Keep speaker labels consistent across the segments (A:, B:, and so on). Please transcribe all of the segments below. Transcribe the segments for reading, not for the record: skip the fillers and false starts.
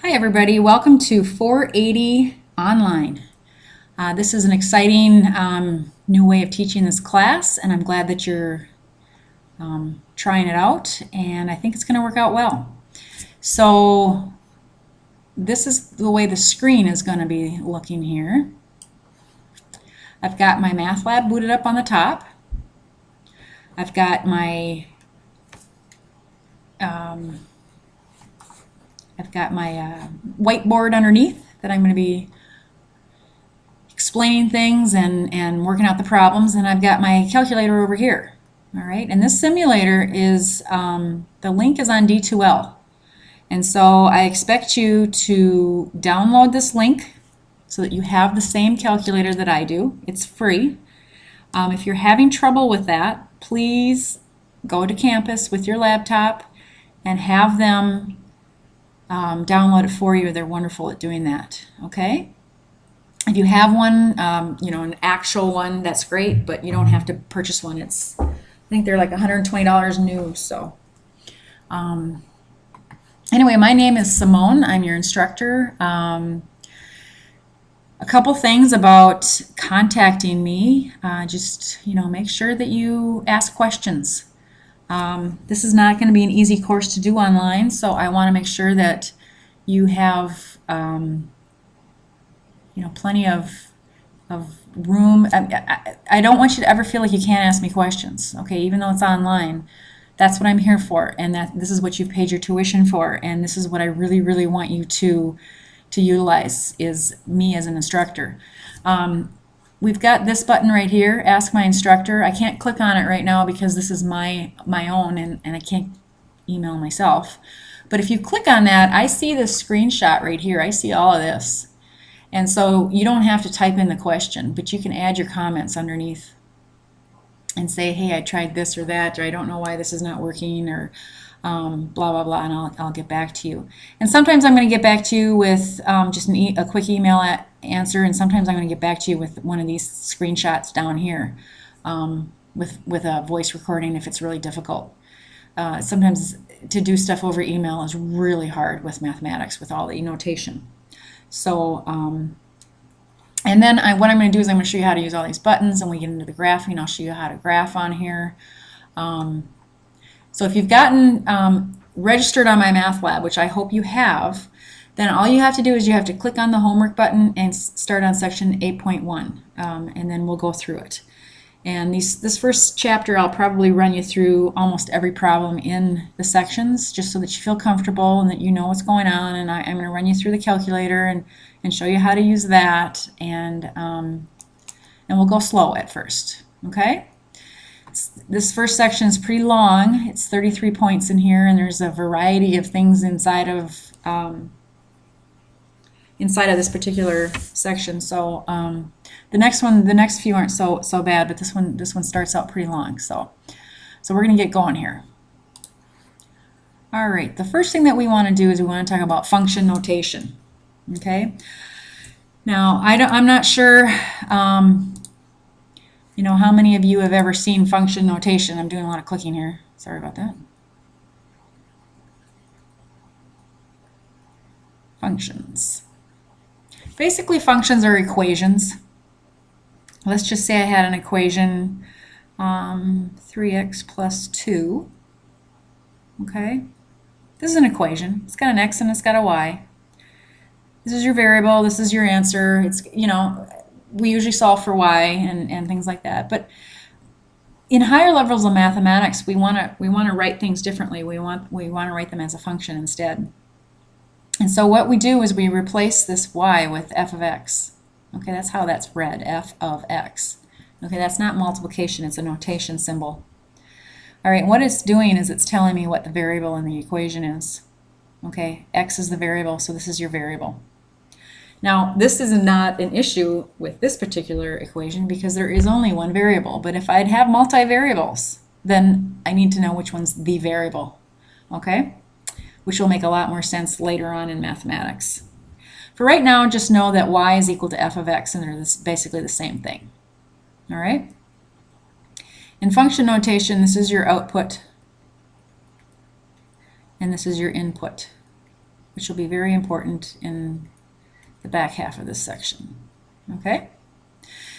A: Hi everybody, welcome to 480 Online. This is an exciting new way of teaching this class, and I'm glad that you're trying it out, and I think it's going to work out well. So this is the way the screen is going to be looking here. I've got my MathLab booted up on the top. I've got my whiteboard underneath that I'm going to be explaining things and working out the problems, and I've got my calculator over here. All right, and this simulator is, the link is on D2L. And so I expect you to download this link so that you have the same calculator that I do. It's free. If you're having trouble with that, please go to campus with your laptop and have them download it for you. They're wonderful at doing that. Okay? If you have one, an actual one, that's great, but you don't have to purchase one. I think they're like $120 new. So, anyway, my name is Simone. I'm your instructor. A couple things about contacting me. Just make sure that you ask questions. This is not going to be an easy course to do online, so I want to make sure that you have plenty of room. I don't want you to ever feel like you can't ask me questions, okay, even though it's online. That's what I'm here for, and this is what you've paid your tuition for, and this is what I really, really want you to utilize, is me as an instructor. We've got this button right here, Ask My Instructor. I can't click on it right now because this is my own, and I can't email myself. But if you click on that, I see this screenshot right here. I see all of this. And so you don't have to type in the question, but you can add your comments underneath and say, hey, I tried this or that, or I don't know why this is not working, or blah, blah, blah, and I'll get back to you. And sometimes I'm going to get back to you with just a quick email answer, and sometimes I'm going to get back to you with one of these screenshots down here with a voice recording if it's really difficult. Sometimes to do stuff over email is really hard with mathematics, with all the notation. So, and then what I'm going to do is I'm going to show you how to use all these buttons, and we get into the graphing. I'll show you how to graph on here. So if you've gotten registered on my MathLab, which I hope you have, then all you have to do is you have to click on the homework button and start on section 8.1, and then we'll go through it. And this first chapter, I'll probably run you through almost every problem in the sections, just so that you feel comfortable and that you know what's going on. And I'm going to run you through the calculator and show you how to use that, and we'll go slow at first. Okay? This first section is pretty long. It's 33 points in here, and there's a variety of things inside of this particular section. So the next few aren't so bad, but this one starts out pretty long. So we're going to get going here. All right, the first thing that we want to do is we want to talk about function notation. Okay. Now I'm not sure how many of you have ever seen function notation. I'm doing a lot of clicking here. Sorry about that. Functions. Basically, functions are equations. Let's just say I had an equation 3x plus 2. Okay, this is an equation. It's got an x and it's got a y. This is your variable. This is your answer. It's we usually solve for y and things like that. But in higher levels of mathematics, we want to write things differently. We want to write them as a function instead. And so what we do is we replace this y with f of x. Okay, that's how that's read, f of x. Okay, that's not multiplication, it's a notation symbol. All right, what it's doing is it's telling me what the variable in the equation is. Okay, x is the variable, so this is your variable. Now, this is not an issue with this particular equation because there is only one variable, but if I'd have multivariables, then I need to know which one's the variable. Okay? Which will make a lot more sense later on in mathematics. For right now, just know that y is equal to f of x, and they're basically the same thing. All right? In function notation, this is your output, and this is your input. which will be very important in the back half of this section. Okay?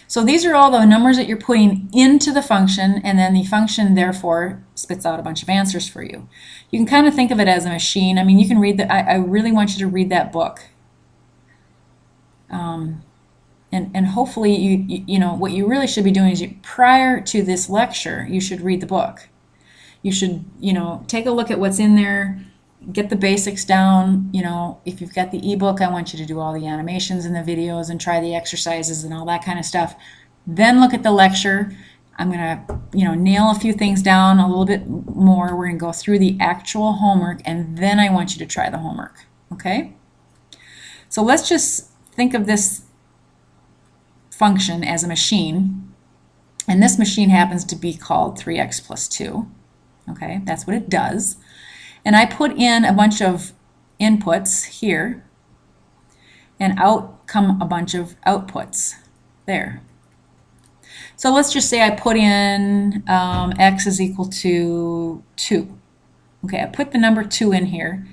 A: So these are all the numbers that you're putting into the function, and then the function therefore spits out a bunch of answers for you. You can kind of think of it as a machine. I mean, you can read that. I really want you to read that book. And hopefully you know what you really should be doing is prior to this lecture you should read the book. You should, you know, take a look at what's in there, get the basics down. You know, if you've got the ebook, I want you to do all the animations and the videos and try the exercises and all that kind of stuff. Then look at the lecture. I'm going to, you know, nail a few things down a little bit more. We're going to go through the actual homework, and then I want you to try the homework. Okay? So let's just think of this function as a machine, and this machine happens to be called 3x plus 2. Okay, that's what it does. And I put in a bunch of inputs here, and out come a bunch of outputs there. So let's just say I put in x is equal to 2. Okay, I put the number 2 in here.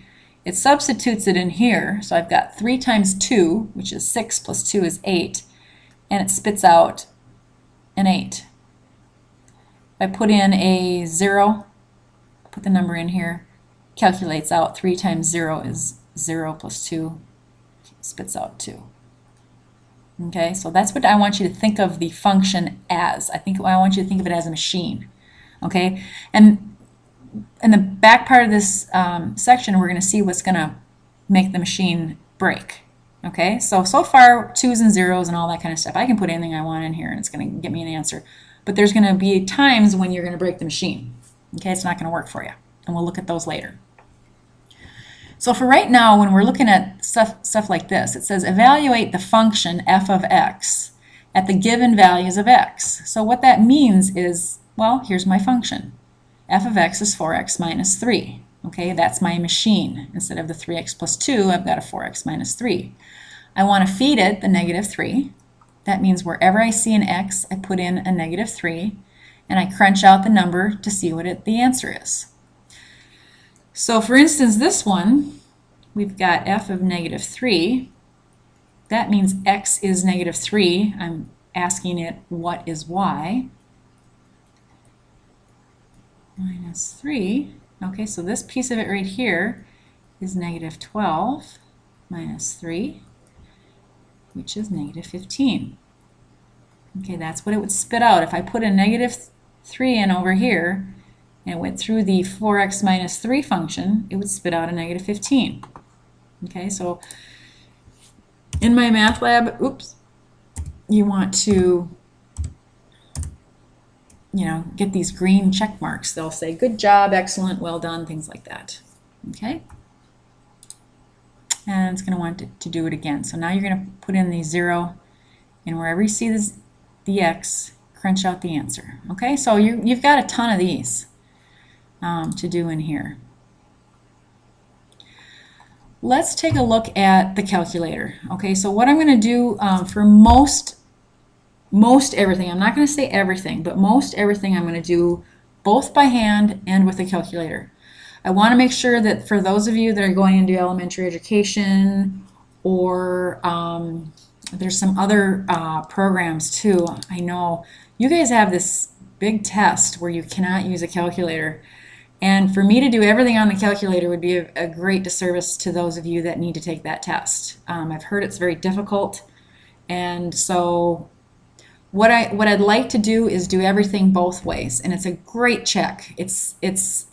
A: It substitutes it in here, so I've got 3 times 2, which is 6, plus 2 is 8, and it spits out an 8. If I put in a 0, put the number in here, calculates out 3 times 0 is 0 plus 2, spits out 2. Okay, so that's what I want you to think of the function as. I want you to think of it as a machine. Okay, and in the back part of this section, we're going to see what's going to make the machine break. Okay, so far 2's and 0's and all that kind of stuff. I can put anything I want in here and it's going to get me an answer. But there's going to be times when you're going to break the machine. Okay, it's not going to work for you. And we'll look at those later. So for right now, when we're looking at stuff like this, it says evaluate the function f of x at the given values of x. So what that means is, well, here's my function. F of x is 4x minus 3. Okay, that's my machine. Instead of the 3x plus 2, I've got a 4x minus 3. I want to feed it the negative 3. That means wherever I see an x, I put in a negative 3, and I crunch out the number to see what the answer is. So for instance, this one, we've got f of negative 3. That means x is negative 3. I'm asking it what is y. Minus 3. Okay, so this piece of it right here is negative 12 minus 3, which is negative 15. Okay, that's what it would spit out. If I put a negative 3 in over here and went through the 4x minus 3 function, it would spit out a negative 15. Okay, so in my math lab, oops, you want to, you know, get these green check marks. They'll say good job, excellent, well done, things like that. Okay? And it's going to want to do it again. So now you're going to put in the 0, and wherever you see the x, crunch out the answer. Okay? So you've got a ton of these to do in here. Let's take a look at the calculator. Okay, so what I'm going to do for most everything, I'm not going to say everything, but most everything I'm going to do both by hand and with a calculator. I want to make sure that for those of you that are going into elementary education, or there's some other programs too. I know you guys have this big test where you cannot use a calculator. And for me to do everything on the calculator would be a great disservice to those of you that need to take that test. I've heard it's very difficult, and so what I'd like to do is do everything both ways, and it's a great check. It's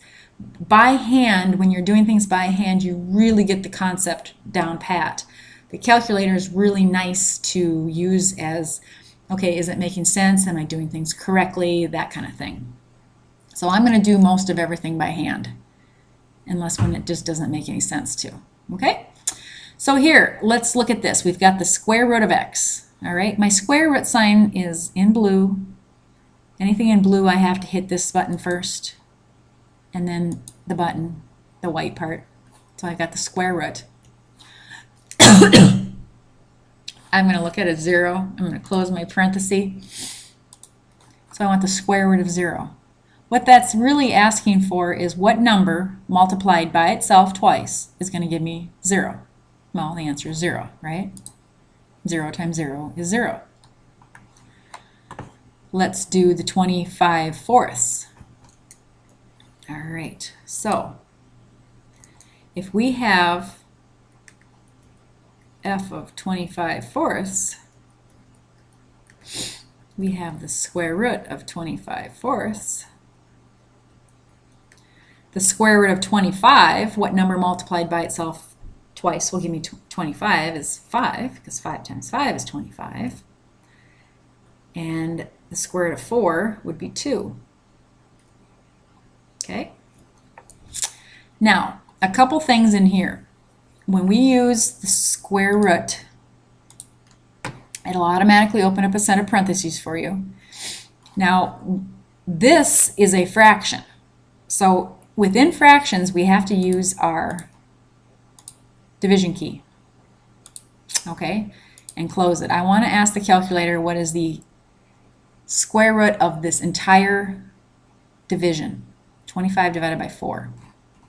A: by hand. When you're doing things by hand, you really get the concept down pat. The calculator is really nice to use as, okay, is it making sense? Am I doing things correctly? That kind of thing. So I'm going to do most of everything by hand, unless when it just doesn't make any sense to. Okay? So here, let's look at this. We've got the square root of x. All right? My square root sign is in blue. Anything in blue, I have to hit this button first, and then the button, the white part. So I've got the square root. I'm going to look at a 0. I'm going to close my parenthesis. So I want the square root of 0. What that's really asking for is what number multiplied by itself twice is going to give me 0. Well, the answer is 0, right? 0 times 0 is 0. Let's do the 25/4. All right, so if we have f of 25/4, we have the square root of 25/4. The square root of 25, what number multiplied by itself twice will give me 25 is 5, because 5 times 5 is 25. And the square root of 4 would be 2. Okay? Now, a couple things in here. When we use the square root, it'll automatically open up a set of parentheses for you. Now, this is a fraction. So within fractions, we have to use our division key. Okay? And close it. I want to ask the calculator what is the square root of this entire division. 25 divided by 4.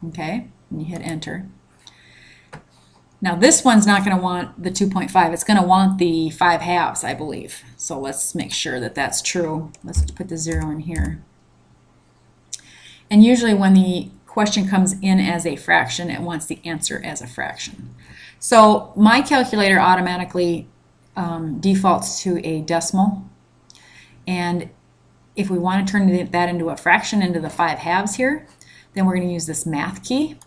A: Okay? And you hit enter. Now this one's not going to want the 2.5. It's going to want the 5/2, I believe. So let's make sure that that's true. Let's put the 0 in here. And usually when the question comes in as a fraction, it wants the answer as a fraction. So my calculator automatically defaults to a decimal. And if we want to turn that into a fraction, into the 5/2 here, then we're going to use this math key.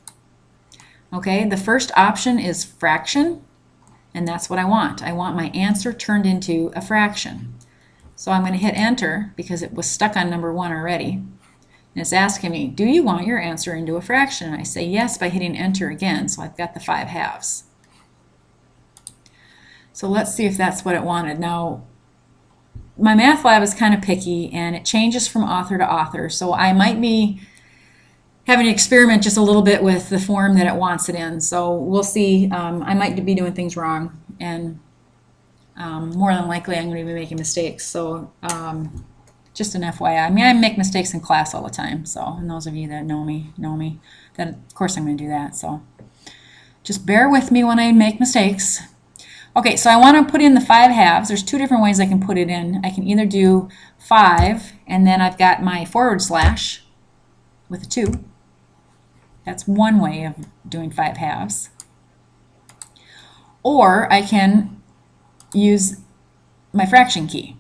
A: Okay, the first option is fraction, and that's what I want. I want my answer turned into a fraction. So I'm going to hit enter because it was stuck on number 1 already. And it's asking me, do you want your answer into a fraction? And I say yes by hitting enter again, so I've got the 5/2. So let's see if that's what it wanted. Now, my math lab is kind of picky, and it changes from author to author, so I might be having to experiment just a little bit with the form that it wants it in. So we'll see. I might be doing things wrong, and more than likely I'm going to be making mistakes. So just an FYI. I mean, I make mistakes in class all the time. So, and those of you that know me, that of course I'm going to do that. So just bear with me when I make mistakes. Okay, so I want to put in the 5/2. There's two different ways I can put it in. I can either do 5, and then I've got my / with a 2. That's one way of doing 5/2. Or I can use my fraction key.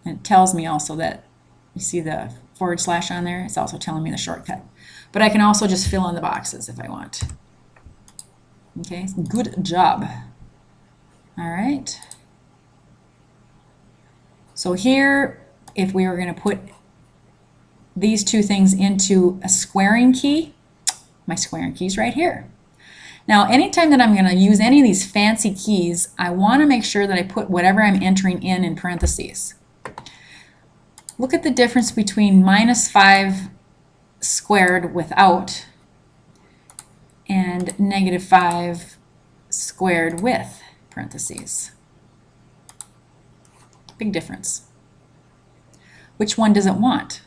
A: And it tells me also that, you see the / on there? It's also telling me the shortcut. But I can also just fill in the boxes if I want. Okay, good job. All right. So here, if we were going to put these two things into a squaring key, my squaring key is right here. Now, anytime that I'm going to use any of these fancy keys, I want to make sure that I put whatever I'm entering in parentheses. Look at the difference between -5 squared without and -5 squared with parentheses. Big difference. Which one does it want?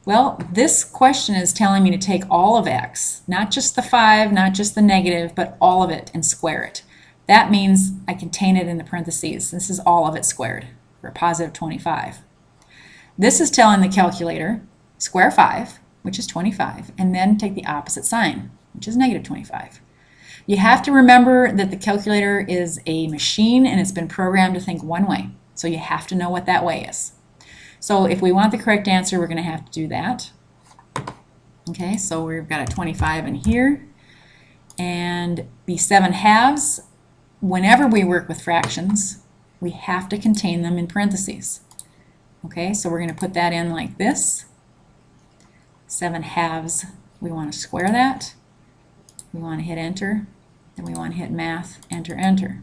A: Well, this question is telling me to take all of x, not just the 5, not just the negative, but all of it and square it. That means I contain it in the parentheses. This is all of it squared for a positive 25. This is telling the calculator, square 5, which is 25, and then take the opposite sign, which is negative 25. You have to remember that the calculator is a machine and it's been programmed to think one way. So you have to know what that way is. So if we want the correct answer, we're going to have to do that. Okay, so we've got a 25 in here. And the 7/2, whenever we work with fractions, we have to contain them in parentheses. Okay, so we're going to put that in like this. 7/2, we want to square that. We want to hit enter. Then we want to hit math, enter, enter.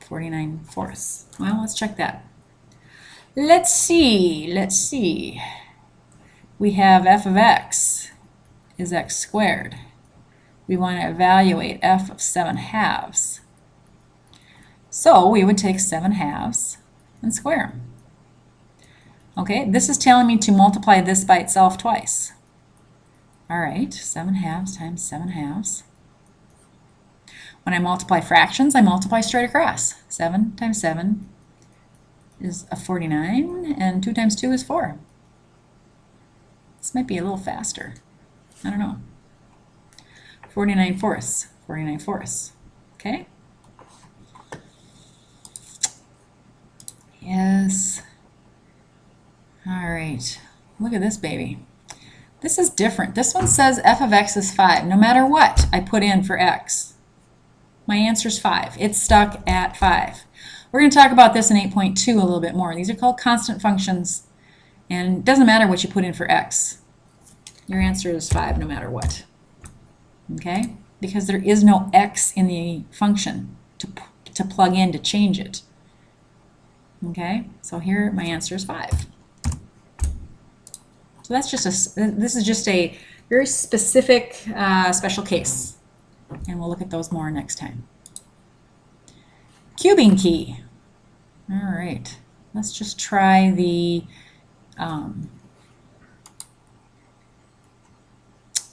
A: 49/4. Well, let's check that. Let's see. We have f of x is x squared. We want to evaluate f of 7/2. So we would take 7/2 and square them. Okay, this is telling me to multiply this by itself twice. All right, 7/2 times 7/2. When I multiply fractions, I multiply straight across. 7 times 7 is a 49, and 2 times 2 is 4. This might be a little faster. I don't know. 49 fourths. 49 fourths. Okay? Yes. All right. Look at this baby. This is different. This one says f of x is 5. No matter what I put in for x, my answer is 5. It's stuck at 5. We're going to talk about this in 8.2 a little bit more. These are called constant functions, and it doesn't matter what you put in for x. Your answer is 5 no matter what. Okay? Because there is no x in the function to plug in to change it. Okay? So here my answer is 5. So that's just this is just a very specific special case, and we'll look at those more next time. Cubing key. All right, let's just try the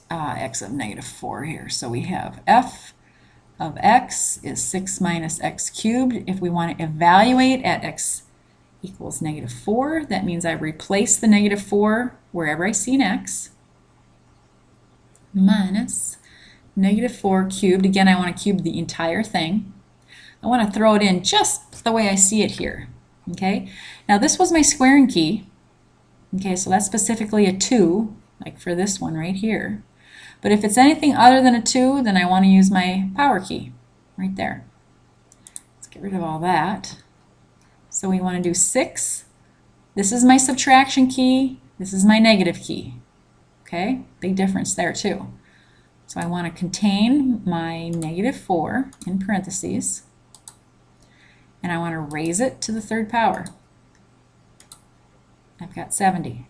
A: x of -4 here. So we have f of x is 6 minus x cubed. If we want to evaluate at x equals -4, that means I replace the -4 wherever I see an x, minus -4 cubed. Again, I want to cube the entire thing. I want to throw it in just the way I see it here. Okay, now this was my squaring key. Okay, so that's specifically a 2, like for this one right here. But if it's anything other than a 2, then I want to use my power key right there. Let's get rid of all that. So we want to do 6. This is my subtraction key. This is my negative key. Okay, big difference there too. So I want to contain my -4 in parentheses, and I want to raise it to the third power. I've got 70.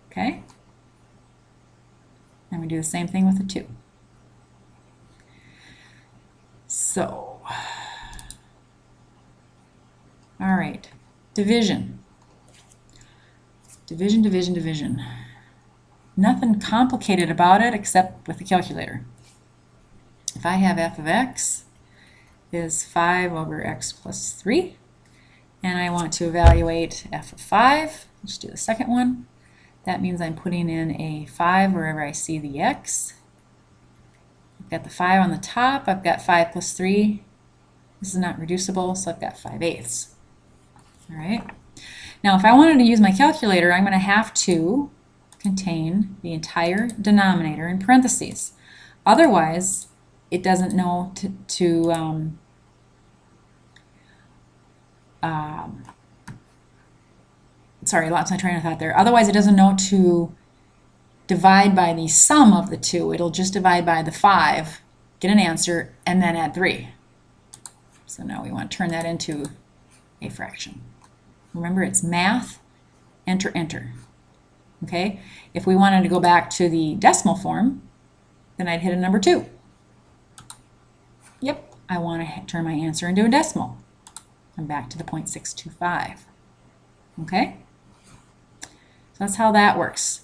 A: Okay? And we do the same thing with the 2. So, all right, division. Division, division, division. Nothing complicated about it except with the calculator. If I have f of x is 5 over x plus 3, and I want to evaluate f of 5, let's do the second one. That means I'm putting in a 5 wherever I see the x. I've got the 5 on the top. I've got 5 plus 3. This is not reducible, so I've got 5/8. All right. Now, if I wanted to use my calculator, I'm going to have to contain the entire denominator in parentheses. Otherwise, it doesn't know sorry, lots of my train of thought there. Otherwise, it doesn't know to divide by the sum of the 2. It'll just divide by the 5, get an answer, and then add 3. So now we want to turn that into a fraction. Remember, it's math, enter, enter. Okay? If we wanted to go back to the decimal form, then I'd hit a number 2. Yep, I want to turn my answer into a decimal. I'm back to the 0.625. Okay? So that's how that works.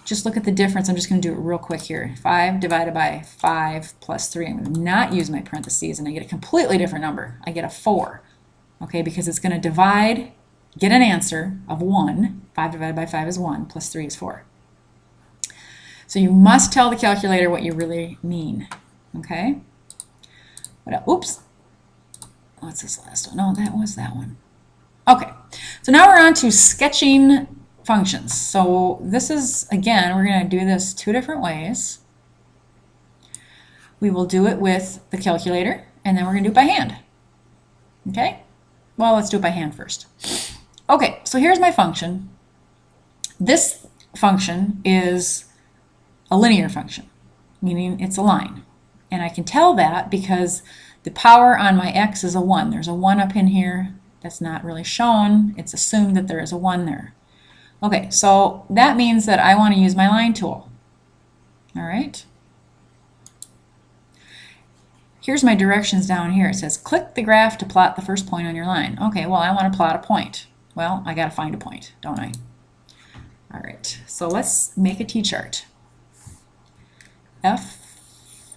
A: Just look at the difference. I'm just going to do it real quick here. 5 divided by 5 plus 3. I'm going to not use my parentheses, and I get a completely different number. I get a 4. Okay, because it's going to divide, get an answer of 1. 5 divided by 5 is 1, plus 3 is 4. So you must tell the calculator what you really mean. Okay? Oops. What's this last one? No, that was that one. Okay, so now we're on to sketching functions. So this is, again, we're going to do this 2 different ways. We will do it with the calculator, and then we're going to do it by hand. Okay? Well, let's do it by hand first. Okay, so here's my function. This function is a linear function, meaning it's a line. And I can tell that because the power on my x is a 1. There's a 1 up in here. That's not really shown. It's assumed that there is a 1 there. Okay, so that means that I want to use my line tool. All right. Here's my directions down here. It says click the graph to plot the first point on your line. Okay, well, I want to plot a point. Well, I got to find a point, don't I? All right, so let's make a t-chart. F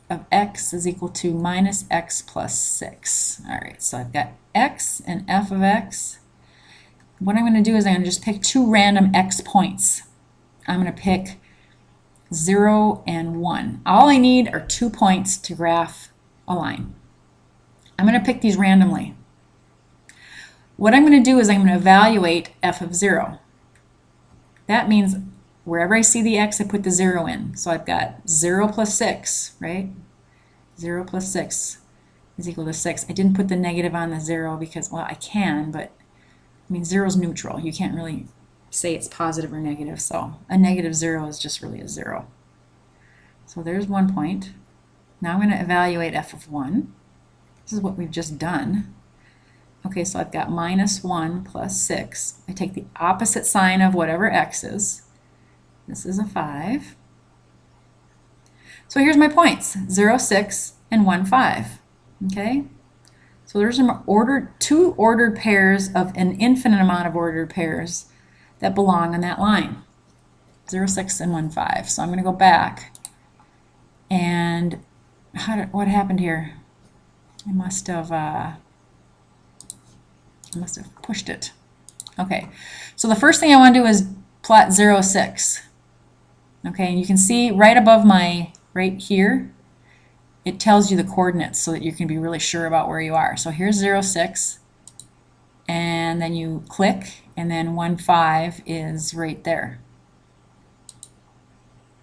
A: of x is equal to minus x plus 6. All right, so I've got x and f of x. What I'm going to do is I'm going to just pick two random x points. I'm going to pick 0 and 1. All I need are 2 points to graph a line. I'm going to pick these randomly. What I'm going to do is I'm going to evaluate f of 0. That means wherever I see the x, I put the 0 in. So I've got 0 plus 6, right? 0 plus 6 is equal to 6. I didn't put the negative on the 0 because, well, I can, but I mean, 0 is neutral. You can't really say it's positive or negative, so a negative 0 is just really a 0. So there's 1 point. Now I'm going to evaluate f of 1. This is what we've just done. Okay, so I've got minus 1 plus 6. I take the opposite sign of whatever x is. This is a 5. So here's my points, 0, 6, and 1, 5. Okay? So there's two ordered pairs of an infinite amount of ordered pairs that belong on that line. 0, 6, and 1, 5. So I'm going to go back. And what happened here? I must have pushed it. Okay, so the first thing I want to do is plot 0, 6. Okay, and you can see right above right here, it tells you the coordinates so that you can be really sure about where you are. So here's 0, 6, and then you click, and then 1, 5 is right there.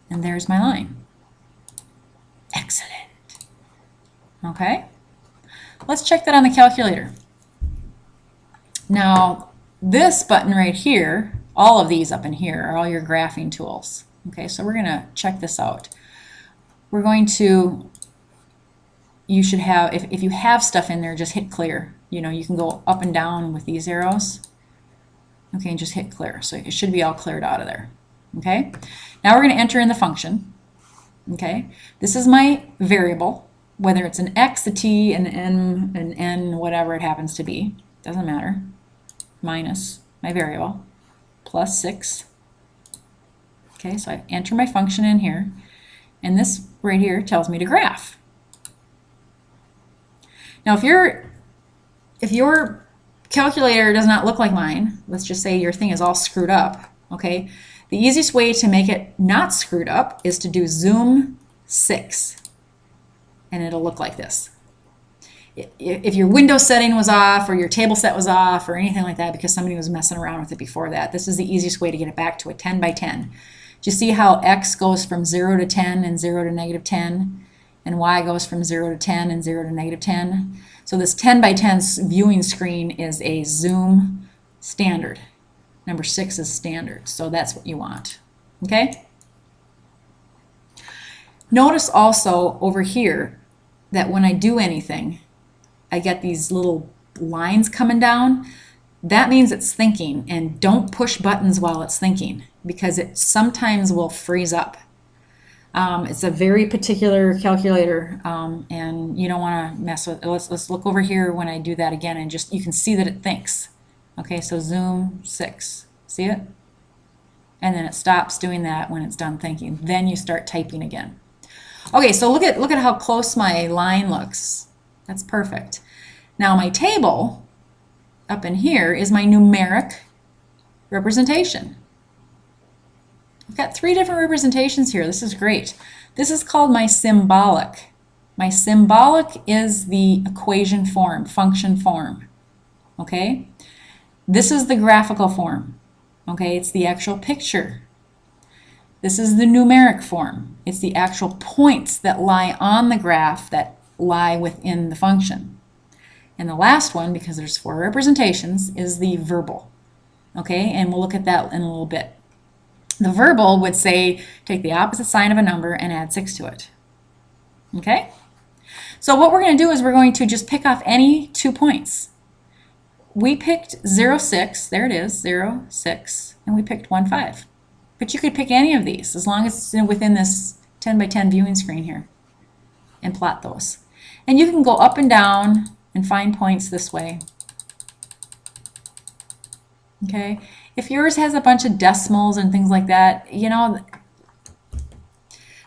A: And there's my line. Excellent. Okay, let's check that on the calculator. Now, this button right here, all of these up in here are all your graphing tools. Okay, so we're going to check this out. We're going to, you should have, if you have stuff in there, just hit clear. You know, you can go up and down with these arrows. Okay, and just hit clear. So it should be all cleared out of there. Okay, now we're going to enter in the function. Okay, this is my variable, whether it's an x, a t, an m, an n, whatever it happens to be, doesn't matter, minus my variable, plus 6. Okay, so I enter my function in here, and this right here tells me to graph. Now if your calculator does not look like mine, let's just say your thing is all screwed up, okay, the easiest way to make it not screwed up is to do zoom 6, and it'll look like this. If your window setting was off or your table set was off or anything like that because somebody was messing around with it before that, this is the easiest way to get it back to a 10 by 10. Do you see how x goes from 0 to 10 and 0 to negative 10, and y goes from 0 to 10 and 0 to negative 10? So this 10 by 10 viewing screen is a zoom standard. Number 6 is standard, so that's what you want. Okay? Notice also over here that when I do anything, I get these little lines coming down. That means it's thinking, and don't push buttons while it's thinking because it sometimes will freeze up. It's a very particular calculator, and you don't want to mess with it. Let's look over here when I do that again, and just you can see that it thinks. Okay, so zoom 6. See it? And then it stops doing that when it's done thinking. Then you start typing again. Okay, so look at how close my line looks. That's perfect. Now my table up in here is my numeric representation. I've got 3 different representations here. This is great. This is called my symbolic. My symbolic is the equation form, function form. Okay? This is the graphical form. Okay? It's the actual picture. This is the numeric form. It's the actual points that lie on the graph that lie within the function. And the last one, because there's 4 representations, is the verbal. Okay? And we'll look at that in a little bit. The verbal would say, take the opposite sign of a number and add 6 to it. Okay? So what we're going to do is we're going to just pick off any 2 points. We picked 0, 6, there it is, 0, 6, and we picked 1, 5. But you could pick any of these as long as it's within this 10 by 10 viewing screen here and plot those. And you can go up and down and find points this way. Okay, if yours has a bunch of decimals and things like that, you know,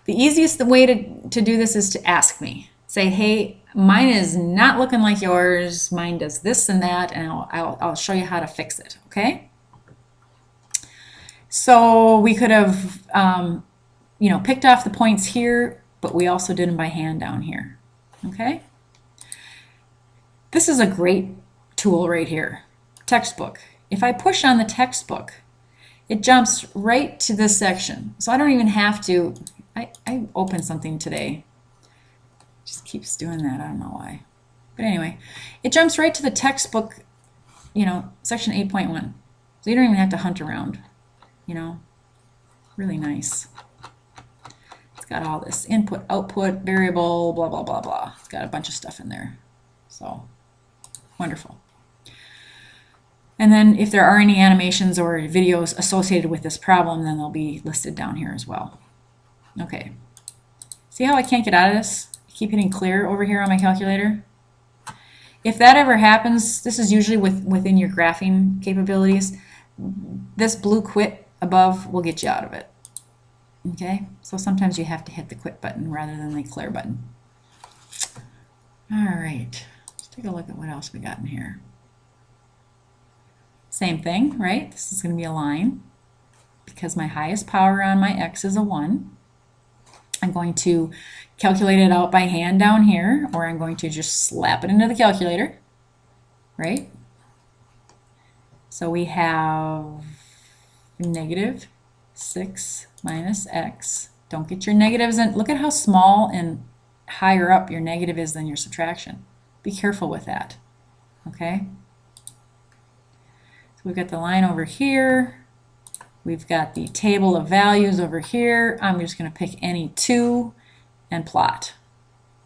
A: the easiest way to do this is to ask me. Say, hey, mine is not looking like yours. Mine does this and that, and I'll show you how to fix it, okay? So we could have, you know, picked off the points here, but we also did them by hand down here, okay? This is a great tool right here, textbook. If I push on the textbook, it jumps right to this section. So I don't even have to, I opened something today. Just keeps doing that, I don't know why. But anyway, it jumps right to the textbook, you know, section 8.1. So you don't even have to hunt around, you know, really nice. It's got all this input, output, variable, blah, blah, blah, blah. It's got a bunch of stuff in there. So wonderful. And then if there are any animations or videos associated with this problem, then they'll be listed down here as well. Okay. See how I can't get out of this? I keep hitting clear over here on my calculator. If that ever happens, this is usually within your graphing capabilities. This blue quit above will get you out of it. Okay? So sometimes you have to hit the quit button rather than the clear button. All right. Let's take a look at what else we got in here. Same thing, right? This is going to be a line. Because my highest power on my x is a 1, I'm going to calculate it out by hand down here, or I'm going to just slap it into the calculator, right? So we have negative 6 minus x. Don't get your negatives in. Look at how small and higher up your negative is than your subtraction. Be careful with that, okay? So we've got the line over here. We've got the table of values over here. I'm just going to pick any two and plot.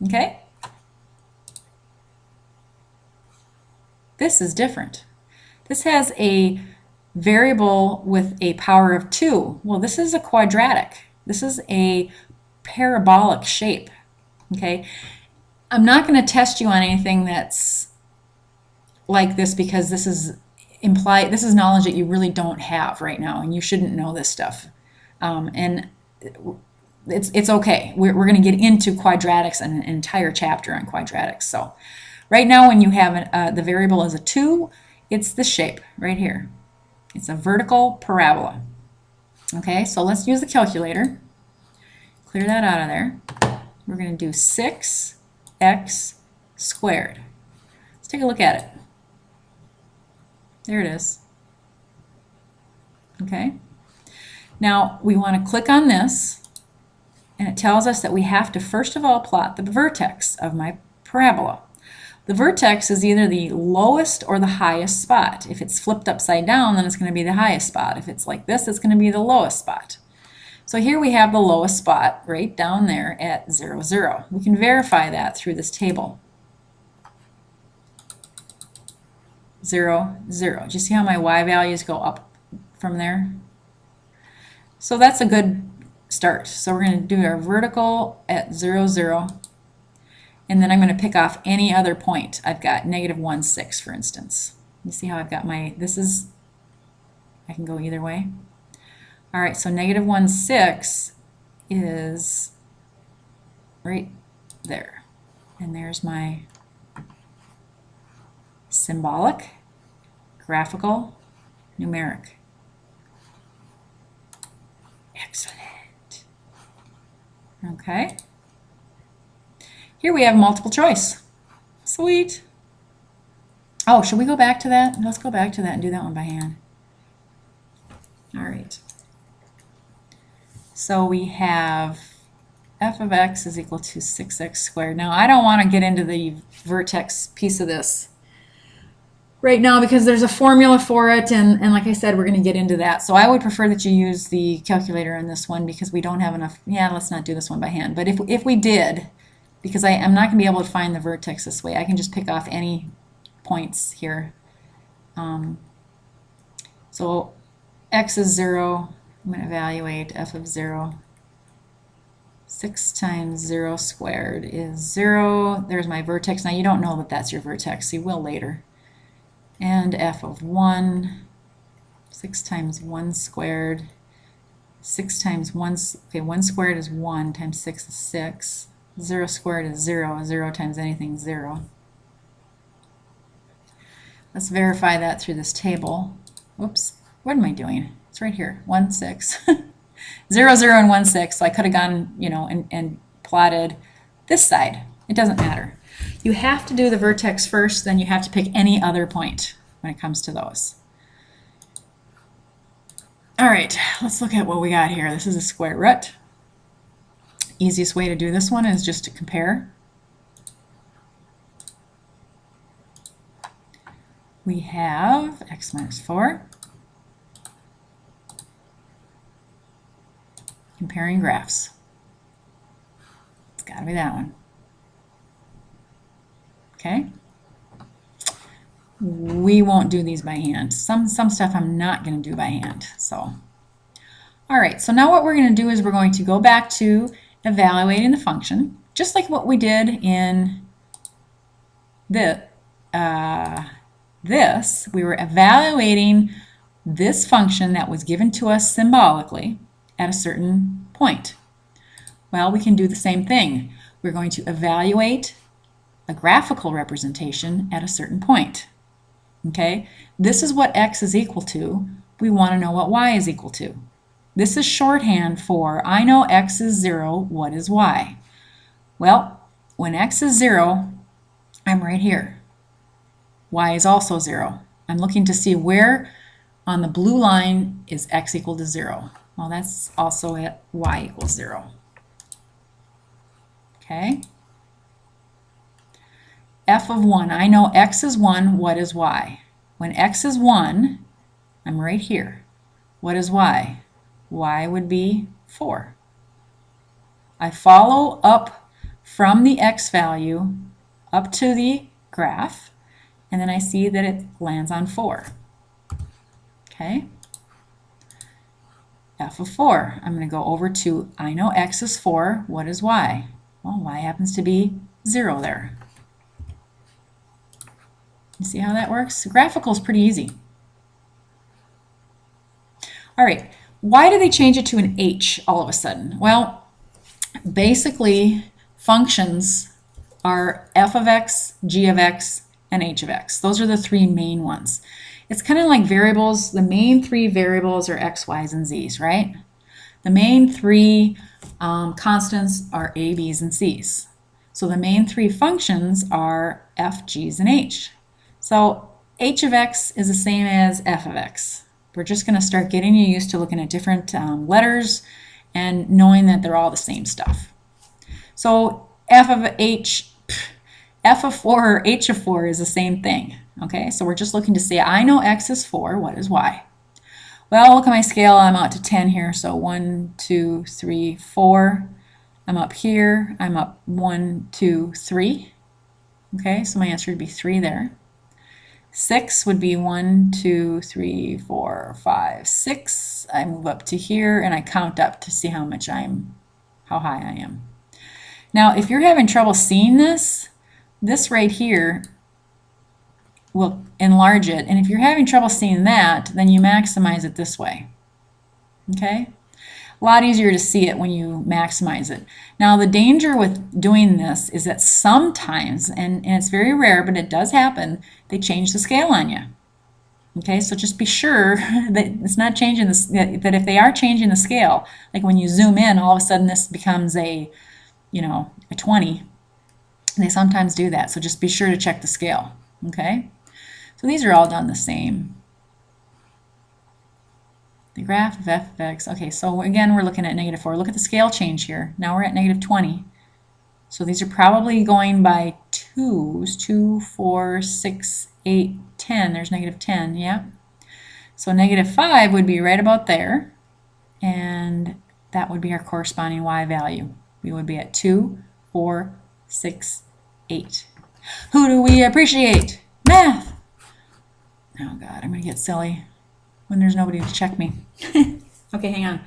A: Okay? This is different. This has a variable with a power of 2. Well, this is a quadratic. This is a parabolic shape. Okay? I'm not going to test you on anything that's like this because this is knowledge that you really don't have right now, and you shouldn't know this stuff. And it's okay. We're going to get into quadratics and an entire chapter on quadratics. So right now when you have the variable as a 2, it's this shape right here. It's a vertical parabola. Okay, so let's use the calculator. Clear that out of there. We're going to do 6x squared. Let's take a look at it. There it is. Okay. Now we want to click on this, and it tells us that we have to first of all plot the vertex of my parabola. The vertex is either the lowest or the highest spot. If it's flipped upside down, then it's going to be the highest spot. If it's like this, it's going to be the lowest spot. So here we have the lowest spot right down there at 0, 0. We can verify that through this table. 0, 0. Do you see how my y values go up from there? So that's a good start. So we're going to do our vertical at 0, 0. And then I'm going to pick off any other point. I've got negative 1, 6, for instance. You see how I've got my, I can go either way. All right, so negative 1, 6 is right there. And there's my symbolic, graphical, numeric. Excellent. Okay. Here we have multiple choice. Sweet. Oh, should we go back to that? Let's go back to that and do that one by hand. All right. So we have f of x is equal to 6x squared. Now, I don't want to get into the vertex piece of this right now because there's a formula for it, and like I said, we're going to get into that. So I would prefer that you use the calculator in this one because we don't have enough. Yeah, let's not do this one by hand. But if we did, because I'm not going to be able to find the vertex this way, I can just pick off any points here. So x is 0. I'm going to evaluate f of 0. 6 times 0 squared is 0. There's my vertex. Now you don't know that that's your vertex. You will later. And f of 1 6 times 1 squared. 6 times 1, okay, 1 squared is 1 times 6 is 6. 0 squared is 0. 0 times anything is 0. Let's verify that through this table. Whoops, what am I doing? It's right here, 1, 6. 0, 0, and 1, 6. So I could have gone, you know, and plotted this side. It doesn't matter. You have to do the vertex first, then you have to pick any other point when it comes to those. All right, let's look at what we got here. This is a square root. Easiest way to do this one is just to compare. We have x minus 4. Comparing graphs. It's got to be that one. Okay. We won't do these by hand. Some stuff I'm not going to do by hand. So, all right. So now what we're going to do is we're going to go back to evaluating the function, just like what we did in this. We were evaluating this function that was given to us symbolically at a certain point. Well, we can do the same thing. We're going to evaluate a graphical representation at a certain point. Okay, this is what x is equal to. We want to know what y is equal to. This is shorthand for I know x is 0, what is y? Well, when x is 0, I'm right here. Y is also 0. I'm looking to see where on the blue line is x equal to 0. Well, that's also at y equals 0. Okay. F of 1, I know x is 1, what is y? When x is 1, I'm right here. What is y? Y would be 4. I follow up from the x value up to the graph, and then I see that it lands on 4. Okay. F of 4, I'm going to go over to, I know x is 4, what is y? Well, y happens to be 0 there. You see how that works? Graphical is pretty easy. All right, why do they change it to an h all of a sudden? Well, basically, functions are f of x, g of x, and h of x. Those are the three main ones. It's kind of like variables. The main three variables are x, y's, and z's, right? The main three constants are a, b's, and c's. So the main three functions are f, g's, and h. So h of x is the same as f of x. We're just going to start getting you used to looking at different letters and knowing that they're all the same stuff. So f of 4 or h of 4 is the same thing. Okay, so we're just looking to say, I know x is 4, what is y? Well, look at my scale, I'm out to 10 here, so 1, 2, 3, 4. I'm up here, I'm up 1, 2, 3. Okay, so my answer would be 3 there. 6 would be 1, 2, 3, 4, 5, 6. I move up to here and I count up to see how high I am. Now, if you're having trouble seeing this right here will enlarge it. And if you're having trouble seeing that, then you maximize it this way. Okay? A lot easier to see it when you maximize it. Now, the danger with doing this is that sometimes, and it's very rare, but it does happen, they change the scale on you. Okay, so just be sure that it's not changing that if they are changing the scale, like when you zoom in, all of a sudden this becomes a 20. They sometimes do that, so just be sure to check the scale. Okay, so these are all done the same. The graph of f of x. Okay, so again, we're looking at -4. Look at the scale change here. Now we're at -20. So these are probably going by 2s. 2, 4, 6, 8, 10. There's -10, yeah. So -5 would be right about there. And that would be our corresponding y value. We would be at 2, 4, 6, 8. Who do we appreciate? Math! Oh God, I'm going to get silly when there's nobody to check me. Okay, hang on.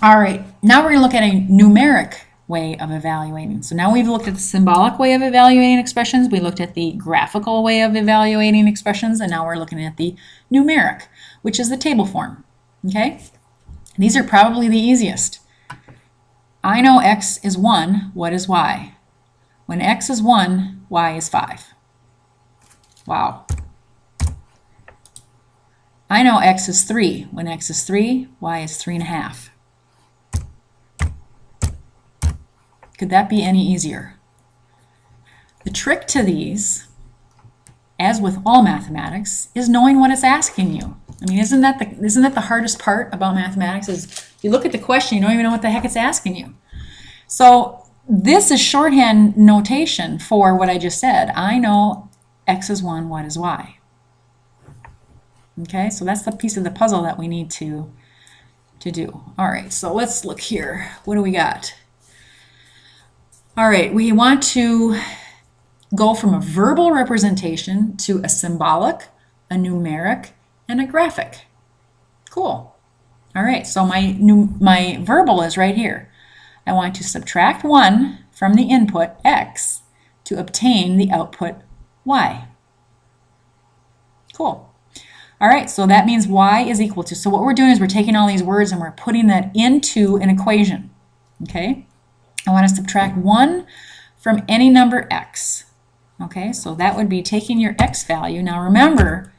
A: All right, now we're going to look at a numeric way of evaluating. So now we've looked at the symbolic way of evaluating expressions, we looked at the graphical way of evaluating expressions, and now we're looking at the numeric, which is the table form. Okay? These are probably the easiest. I know x is 1, what is y? When x is 1, y is 5. Wow. I know x is 3. When x is 3, y is 3.5. Could that be any easier? The trick to these, as with all mathematics, is knowing what it's asking you. I mean, isn't that the hardest part about mathematics? Is if you look at the question, you don't even know what the heck it's asking you. So this is shorthand notation for what I just said. I know x is 1, what is y? Okay, so that's the piece of the puzzle that we need to do. All right, so let's look here. What do we got? All right, we want to go from a verbal representation to a symbolic, a numeric, and a graphic. Cool. All right, so my verbal is right here. I want to subtract 1 from the input x to obtain the output y. Cool. All right, so that means y is equal to, so what we're doing is we're taking all these words and we're putting that into an equation. Okay? I want to subtract 1 from any number x. Okay, so that would be taking your x value. Now remember,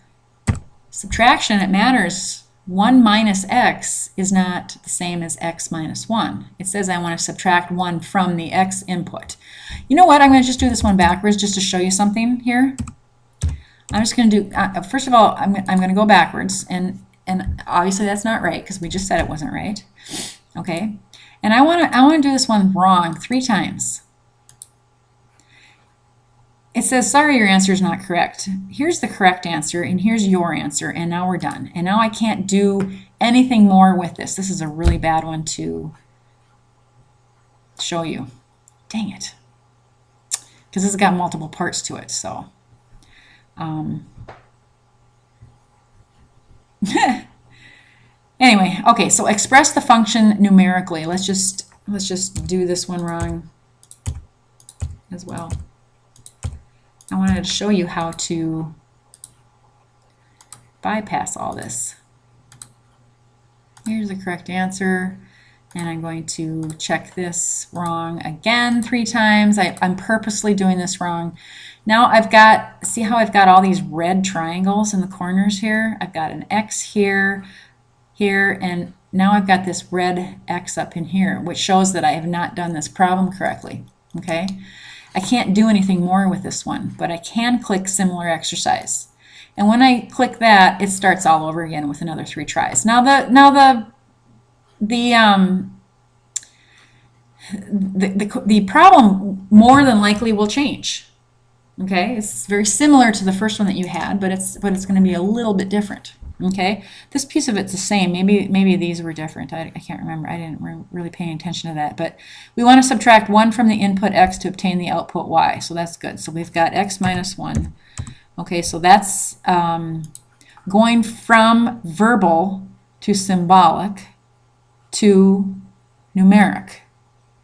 A: subtraction, it matters. 1 minus x is not the same as x minus 1. It says I want to subtract 1 from the x input. You know what? I'm going to just do this one backwards just to show you something here. I'm just going to do, first of all, I'm going to go backwards, and obviously that's not right because we just said it wasn't right. Okay, and I want to do this one wrong 3 times. It says, sorry, your answer is not correct. Here's the correct answer, and here's your answer, and now we're done. And now I can't do anything more with this. This is a really bad one to show you. Dang it. Because this has got multiple parts to it, so. Anyway, okay, so express the function numerically. Let's just do this one wrong as well. I wanted to show you how to bypass all this. Here's the correct answer, and I'm going to check this wrong again 3 times. I'm purposely doing this wrong. Now I've got, see how I've got all these red triangles in the corners here? I've got an X here, and now I've got this red X up in here, which shows that I have not done this problem correctly, okay? I can't do anything more with this one, but I can click similar exercise. And when I click that, it starts all over again with another 3 tries. Now the problem more than likely will change. Okay, it's very similar to the first one that you had, but it's going to be a little bit different. Okay, this piece of it's the same. Maybe these were different. I can't remember. I didn't really pay attention to that. But we want to subtract 1 from the input x to obtain the output y. So that's good. So we've got x minus 1. Okay, so that's going from verbal to symbolic to numeric.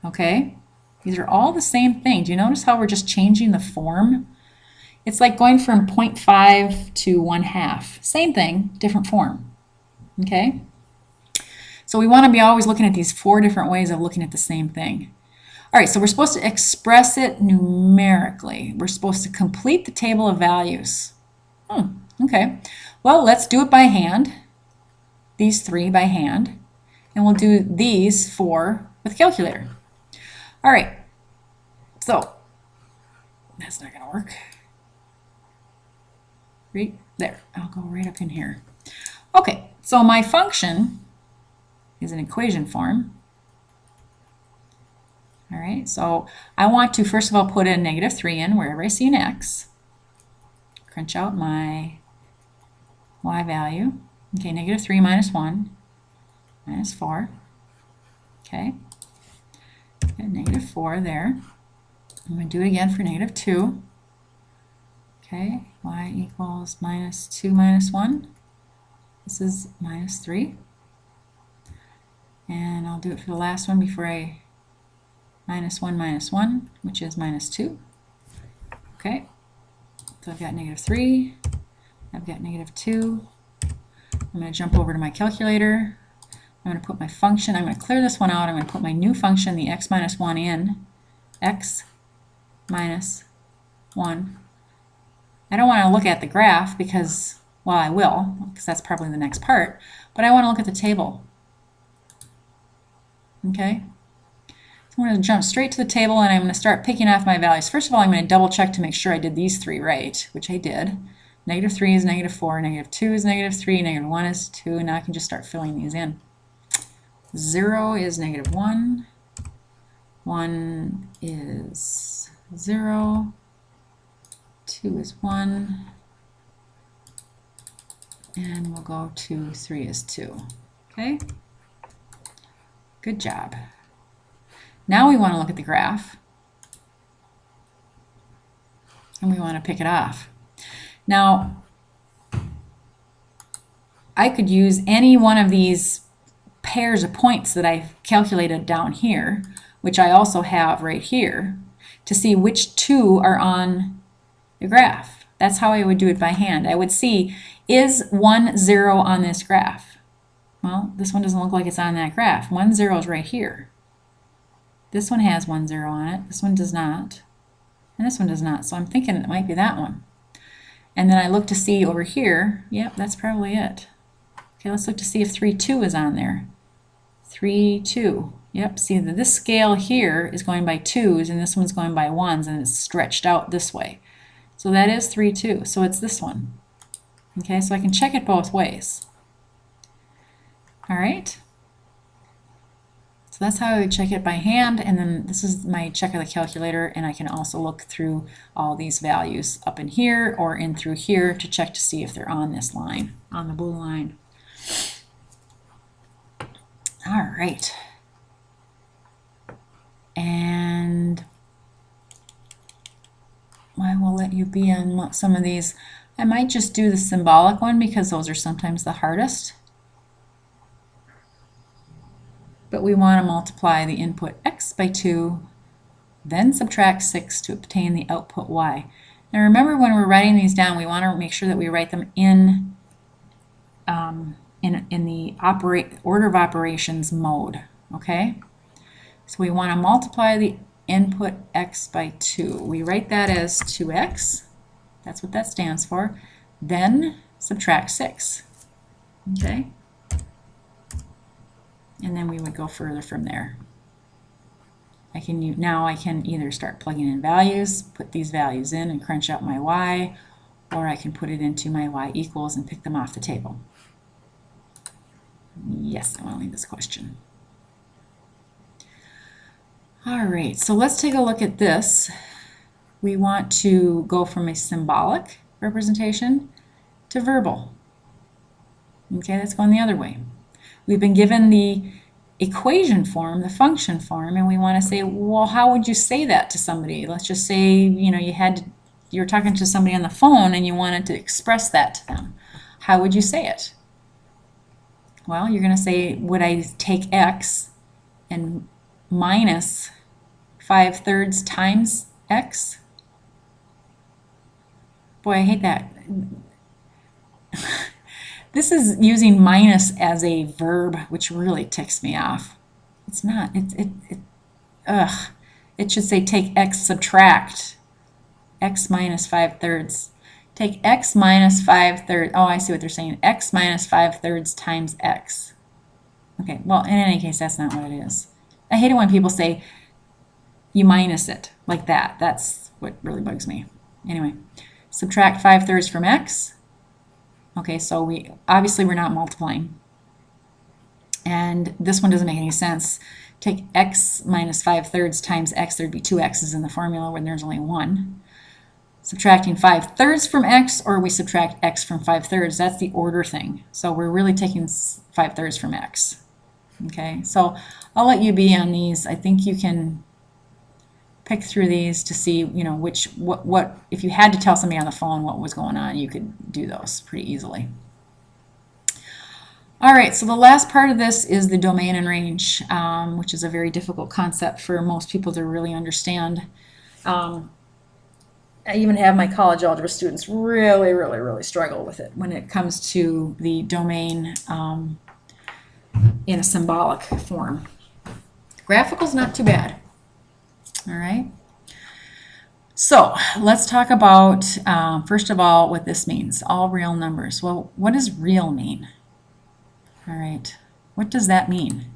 A: Okay, these are all the same thing. Do you notice how we're just changing the form? It's like going from 0.5 to 1/2. Same thing, different form. Okay? So we want to be always looking at these 4 different ways of looking at the same thing. All right, so we're supposed to express it numerically. We're supposed to complete the table of values. Okay. Well, let's do it by hand. These 3 by hand. And we'll do these 4 with calculator. All right. So that's not going to work. Right there. I'll go right up in here. Okay, so my function is an equation form. All right, so I want to first of all put a -3 in wherever I see an x. Crunch out my y value. Okay, -3 minus 1 minus 4. Okay, and -4 there. I'm going to do it again for -2. Okay, y equals -2 minus 1. This is -3. And I'll do it for the last one before I minus 1, which is minus 2. Okay, so I've got negative 3, I've got negative 2. I'm going to jump over to my calculator. I'm going to put my function, I'm going to clear this one out, I'm going to put my new function, the x minus 1 in, x minus 1. I don't want to look at the graph because, well, I will, because that's probably the next part, but I want to look at the table. Okay? So I'm going to jump straight to the table and I'm going to start picking off my values. First of all, I'm going to double check to make sure I did these three right, which I did. Negative 3 is negative 4, negative 2 is negative 3, negative 1 is 2, and now I can just start filling these in. 0 is negative 1, 1 is 0, 2 is 1, and we'll go to 3 is 2. Okay? Good job. Now we want to look at the graph, and we want to pick it off. Now, I could use any one of these pairs of points that I've calculated down here, which I also have right here, to see which two are on the graph. That's how I would do it by hand. I would see, is 1, 0 on this graph? Well, this one doesn't look like it's on that graph. 1, 0 is right here. This one has 1, 0 on it. This one does not. And this one does not. So I'm thinking it might be that one. And then I look to see over here. Yep, that's probably it. Okay, let's look to see if 3, 2 is on there. 3, 2. Yep, see that this scale here is going by 2s and this one's going by 1s and it's stretched out this way. So that is 3, 2. So it's this one. Okay, so I can check it both ways. All right. So that's how I would check it by hand, and then this is my check of the calculator, and I can also look through all these values up in here or in through here to check to see if they're on this line, on the blue line. All right. And I will let you be on some of these. I might just do the symbolic one because those are sometimes the hardest. But we want to multiply the input x by 2, then subtract 6 to obtain the output y. Now remember, when we're writing these down, we want to make sure that we write them in the order of operations mode. Okay? So we want to multiply the input x by 2. We write that as 2x. That's what that stands for. Then subtract 6. Okay? And then we would go further from there. Now I can either start plugging in values, put these values in and crunch out my y, or I can put it into my y equals and pick them off the table. Yes, I want to leave this question. All right, so let's take a look at this. We want to go from a symbolic representation to verbal. Okay, that's going the other way. We've been given the equation form, the function form, and we want to say, well, how would you say that to somebody? Let's just say, you know, you're talking to somebody on the phone and you wanted to express that to them. How would you say it? Well, you're going to say, would I take x and minus 5/3 times x? Boy, I hate that. This is using minus as a verb, which really ticks me off. It's not. It should say take x subtract x minus 5/3. Take x minus 5/3. Oh, I see what they're saying. X minus 5/3 times x. Okay, well, in any case, that's not what it is. I hate it when people say you minus it like that. That's what really bugs me. Anyway, subtract 5/3 from x. Okay, so obviously we're not multiplying. And this one doesn't make any sense. Take x minus 5/3 times x. There'd be 2 x's in the formula when there's only 1. Subtracting 5/3 from x, or we subtract x from 5/3. That's the order thing. So we're really taking 5/3 from x. Okay, so I'll let you be on these. I think you can pick through these to see, you know, what if you had to tell somebody on the phone what was going on, you could do those pretty easily. All right, so the last part of this is the domain and range, which is a very difficult concept for most people to really understand. I even have my college algebra students really struggle with it when it comes to the domain in a symbolic form. Graphical's not too bad. All right. So let's talk about, first of all, what this means. All real numbers. Well, what does real mean? All right. What does that mean?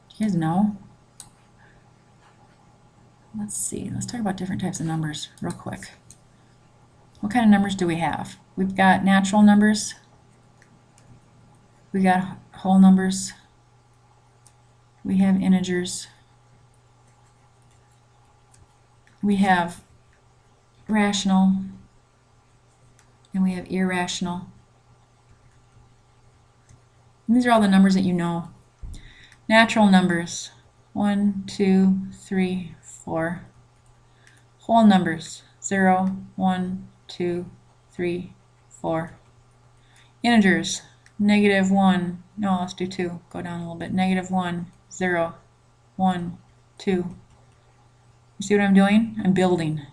A: Do you guys know? Let's see. Let's talk about different types of numbers real quick. What kind of numbers do we have? We've got natural numbers. We got whole numbers. We have integers. We have rational. And we have irrational. And these are all the numbers that you know. Natural numbers. 1, 2, 3, 4. Whole numbers. 0, 1, 2, 3, 4. Integers. -1. No, let's do 2. Go down a little bit. -1, 0, 1, 2. You see what I'm doing? I'm building.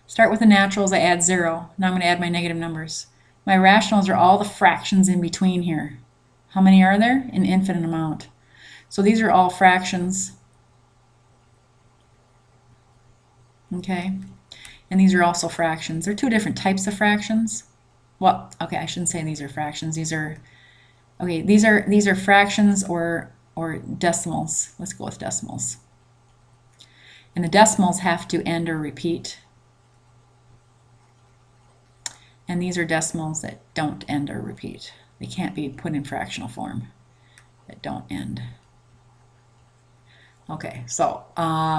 A: Start with the naturals. I add 0. Now I'm going to add my negative numbers. My rationals are all the fractions in between here. How many are there? An infinite amount. So these are all fractions. Okay. And these are also fractions. They're two different types of fractions. Well, okay, I shouldn't say these are fractions. These are fractions or decimals. Let's go with decimals. And the decimals have to end or repeat. And these are decimals that don't end or repeat. They can't be put in fractional form that don't end. Okay, so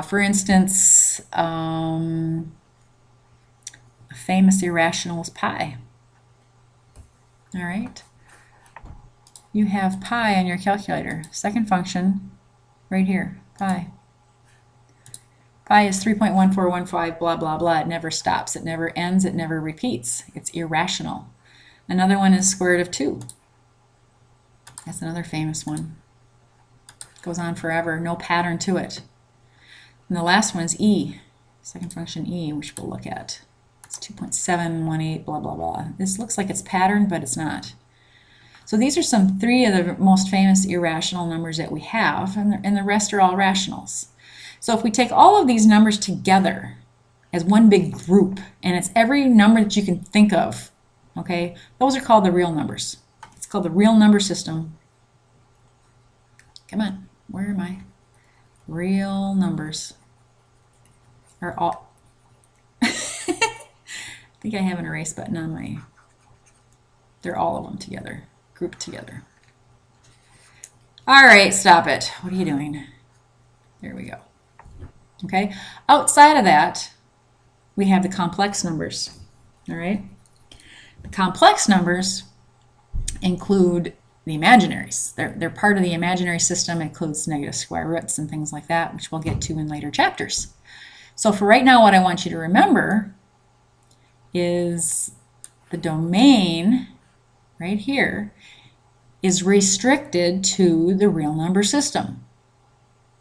A: for instance, a famous irrational is pi. All right. You have pi on your calculator. Second function right here, pi. Pi is 3.1415, blah, blah, blah. It never stops. It never ends. It never repeats. It's irrational. Another one is square root of 2. That's another famous one. Goes on forever. No pattern to it. And the last one is e. Second function e, which we'll look at. It's 2.718, blah, blah, blah. This looks like it's patterned, but it's not. So these are three of the most famous irrational numbers that we have, and the rest are all rationals. So if we take all of these numbers together as one big group, and it's every number that you can think of, okay, those are called the real numbers. It's called the real number system. Come on, where am I? Real numbers are all... I think I have an erase button on my... They're all of them together, grouped together. All right, stop it. What are you doing? There we go. Okay, outside of that, we have the complex numbers. All right, the complex numbers include the imaginaries. They're part of the imaginary system. It includes negative square roots and things like that, which we'll get to in later chapters. So for right now, what I want you to remember is the domain right here is restricted to the real number system.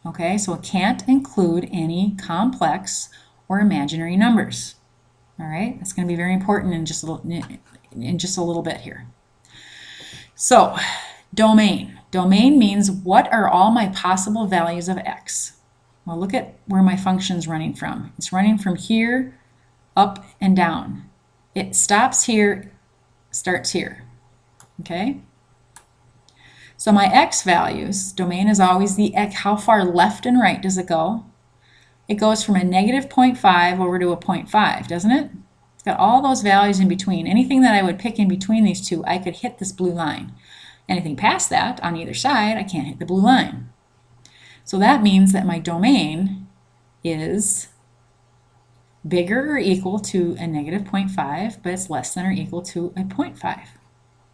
A: Okay, so it can't include any complex or imaginary numbers. All right, that's going to be very important in just a little bit here. So, domain. Domain means what are all my possible values of x? Well, look at where my function's running from. It's running from here up and down. It stops here, starts here. Okay? So my x values, domain is always the x, how far left and right does it go? It goes from a negative 0.5 over to a 0.5, doesn't it? It's got all those values in between. Anything that I would pick in between these two, I could hit this blue line. Anything past that, on either side, I can't hit the blue line. So that means that my domain is bigger or equal to a negative 0.5, but it's less than or equal to a 0.5.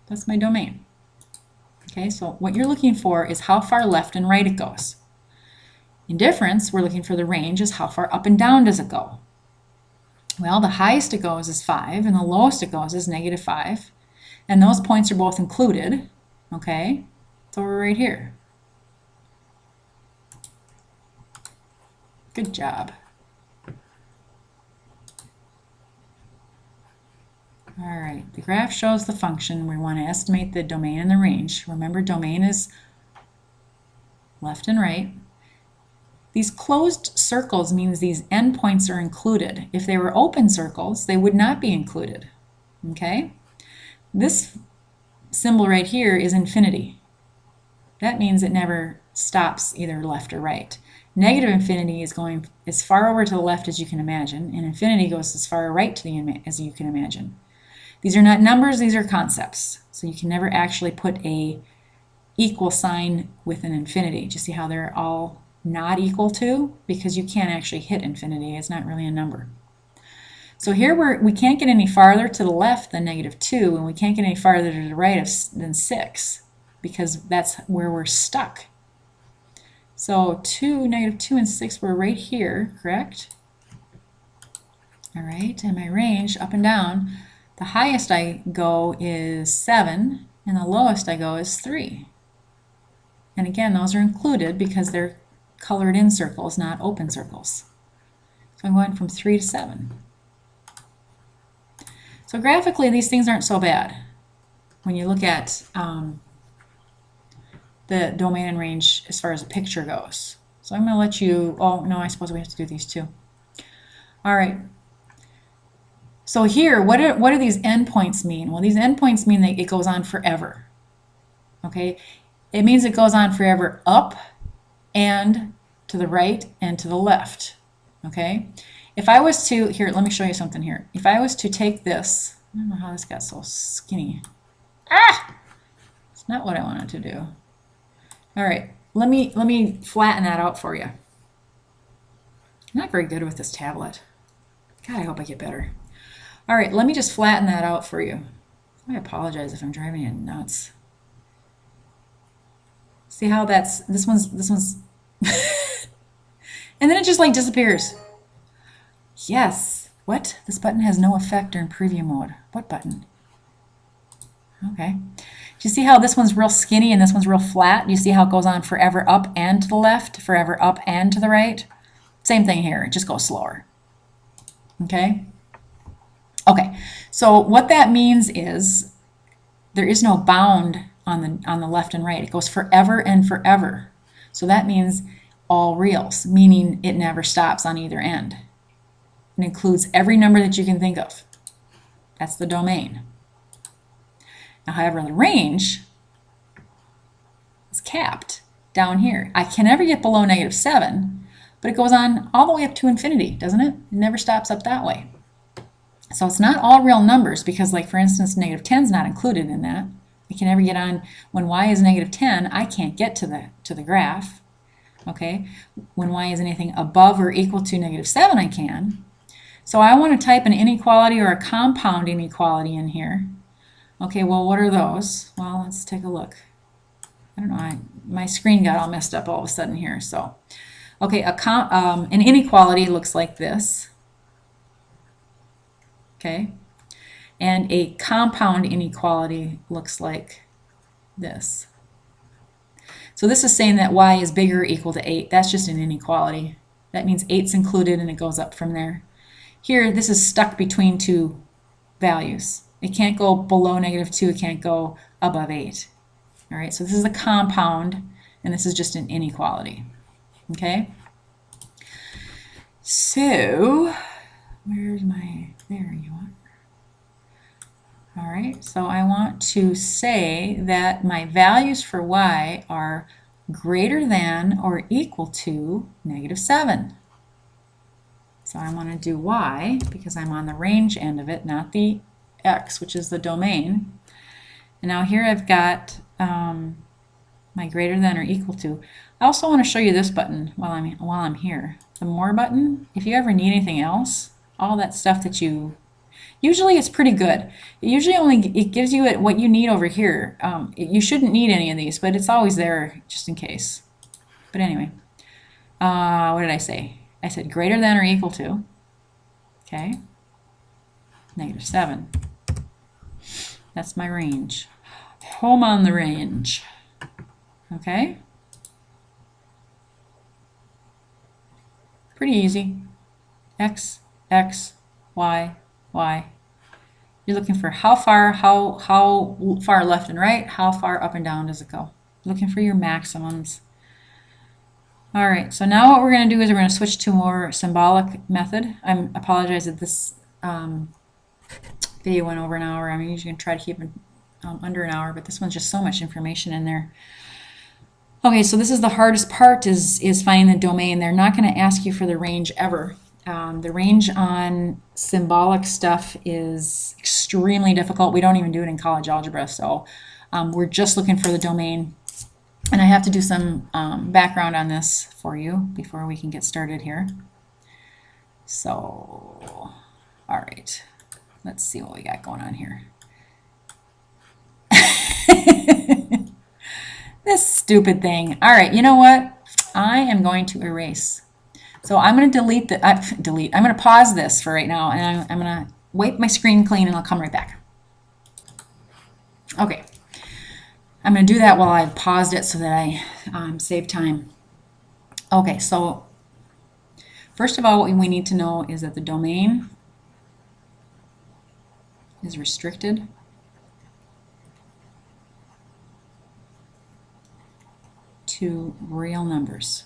A: That's my domain. Okay, so what you're looking for is how far left and right it goes. In difference, we're looking for the range is how far up and down does it go. Well, the highest it goes is 5, and the lowest it goes is -5. And those points are both included. Okay, so we're right here. Good job. All right, the graph shows the function. We want to estimate the domain and the range. Remember, domain is left and right. These closed circles means these endpoints are included. If they were open circles, they would not be included. Okay? This symbol right here is infinity. That means it never stops either left or right. Negative infinity is going as far over to the left as you can imagine, and infinity goes as far right to the as you can imagine. These are not numbers, these are concepts. So you can never actually put a equal sign with an infinity. Do you see how they're all not equal to? Because you can't actually hit infinity. It's not really a number. So here we can't get any farther to the left than -2, and we can't get any farther to the right than 6, because that's where we're stuck. So -2 and 6 were right here, correct? All right, and my range up and down, the highest I go is 7, and the lowest I go is 3. And again, those are included because they're colored in circles, not open circles. So I'm going from 3 to 7. So graphically, these things aren't so bad when you look at the domain and range as far as the picture goes. So I'm going to let you, oh no, I suppose we have to do these too. All right. So here, what do these endpoints mean? Well, these endpoints mean that it goes on forever. Okay? It means it goes on forever up and to the right and to the left. Okay? If I was to, here, let me show you something here. If I was to take this, I don't know how this got so skinny. Ah! It's not what I wanted to do. All right, let me flatten that out for you. I'm not very good with this tablet. God, I hope I get better. All right, let me just flatten that out for you. I apologize if I'm driving you nuts. See how this one's and then it just like disappears. Yes. What? This button has no effect during preview mode. What button? Okay. Do you see how this one's real skinny and this one's real flat? Do you see how it goes on forever up and to the left, forever up and to the right? Same thing here. It just goes slower. Okay? Okay. So what that means is there is no bound on the left and right. It goes forever and forever. So that means all reals, meaning it never stops on either end. It includes every number that you can think of. That's the domain. Now, however, the range is capped down here. I can never get below -7, but it goes on all the way up to infinity, doesn't it? It never stops up that way. So it's not all real numbers because, like, for instance, -10 is not included in that. I can never get on, when y is -10, I can't get to the graph. Okay? When y is anything above or equal to -7, I can. So I want to type an inequality or a compound inequality in here. Okay, well, what are those? Well, let's take a look. I don't know, my screen got all messed up all of a sudden here. So, okay, an inequality looks like this. Okay, and a compound inequality looks like this. So this is saying that y is bigger or equal to 8. That's just an inequality. That means 8's included and it goes up from there. Here, this is stuck between two values. It can't go below -2, it can't go above 8. All right, so this is a compound, and this is just an inequality. Okay? So, where's my, there you are. All right, so I want to say that my values for y are greater than or equal to -7. So I want to do y because I'm on the range end of it, not the x, which is the domain. And now here I've got my greater than or equal to. I also want to show you this button while I'm here. The more button, if you ever need anything else, all that stuff that you, usually it's pretty good. It usually it gives you what you need over here. You shouldn't need any of these, but it's always there just in case. But anyway, what did I say? I said greater than or equal to, okay, -7. That's my range. home on the range. Okay? Pretty easy. X, X, Y, Y. You're looking for how far left and right, how far up and down does it go. Looking for your maximums. All right, so now what we're going to do is we're going to switch to a more symbolic method. I apologize that this video went over an hour. I'm usually going to try to keep it under an hour, but this one's just so much information in there. Okay, so this is the hardest part is finding the domain. They're not going to ask you for the range ever. The range on symbolic stuff is extremely difficult. We don't even do it in college algebra, so we're just looking for the domain. And I have to do some background on this for you before we can get started here. So, all right, let's see what we got going on here. This stupid thing. All right, you know what? I am going to erase. So I'm going to delete the, I'm going to pause this for right now, and I'm going to wipe my screen clean, and I'll come right back. Okay. I'm going to do that while I paused it so that I save time. Okay, so first of all, what we need to know is that the domain is restricted to real numbers.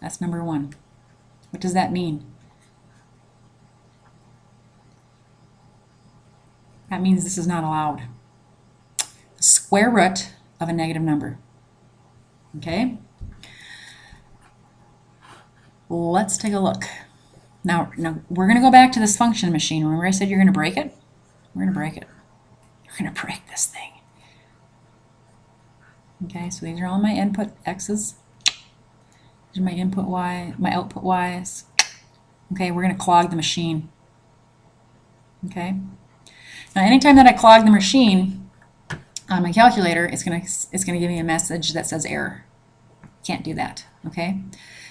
A: That's number one. What does that mean? That means this is not allowed. The square root of a negative number. Okay? Let's take a look. Now we're going to go back to this function machine. Remember I said you're going to break it? We're going to break it. You're going to break this thing. Okay, so these are all my input x's. These are my input y, my output y's. Okay, we're going to clog the machine. Okay? Now, anytime that I clog the machine on my calculator, it's going to give me a message that says error. Can't do that, okay?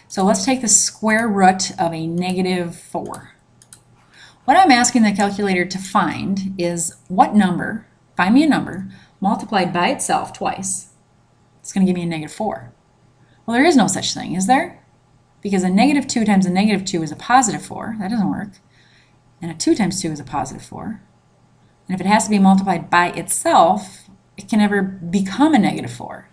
A: So let's take the square root of a -4. What I'm asking the calculator to find is what number, find me a number, multiplied by itself twice. It's going to give me a -4. Well, there is no such thing, is there? Because a -2 times a -2 is a +4. That doesn't work. And a 2 times 2 is a +4. And if it has to be multiplied by itself, it can never become a -4.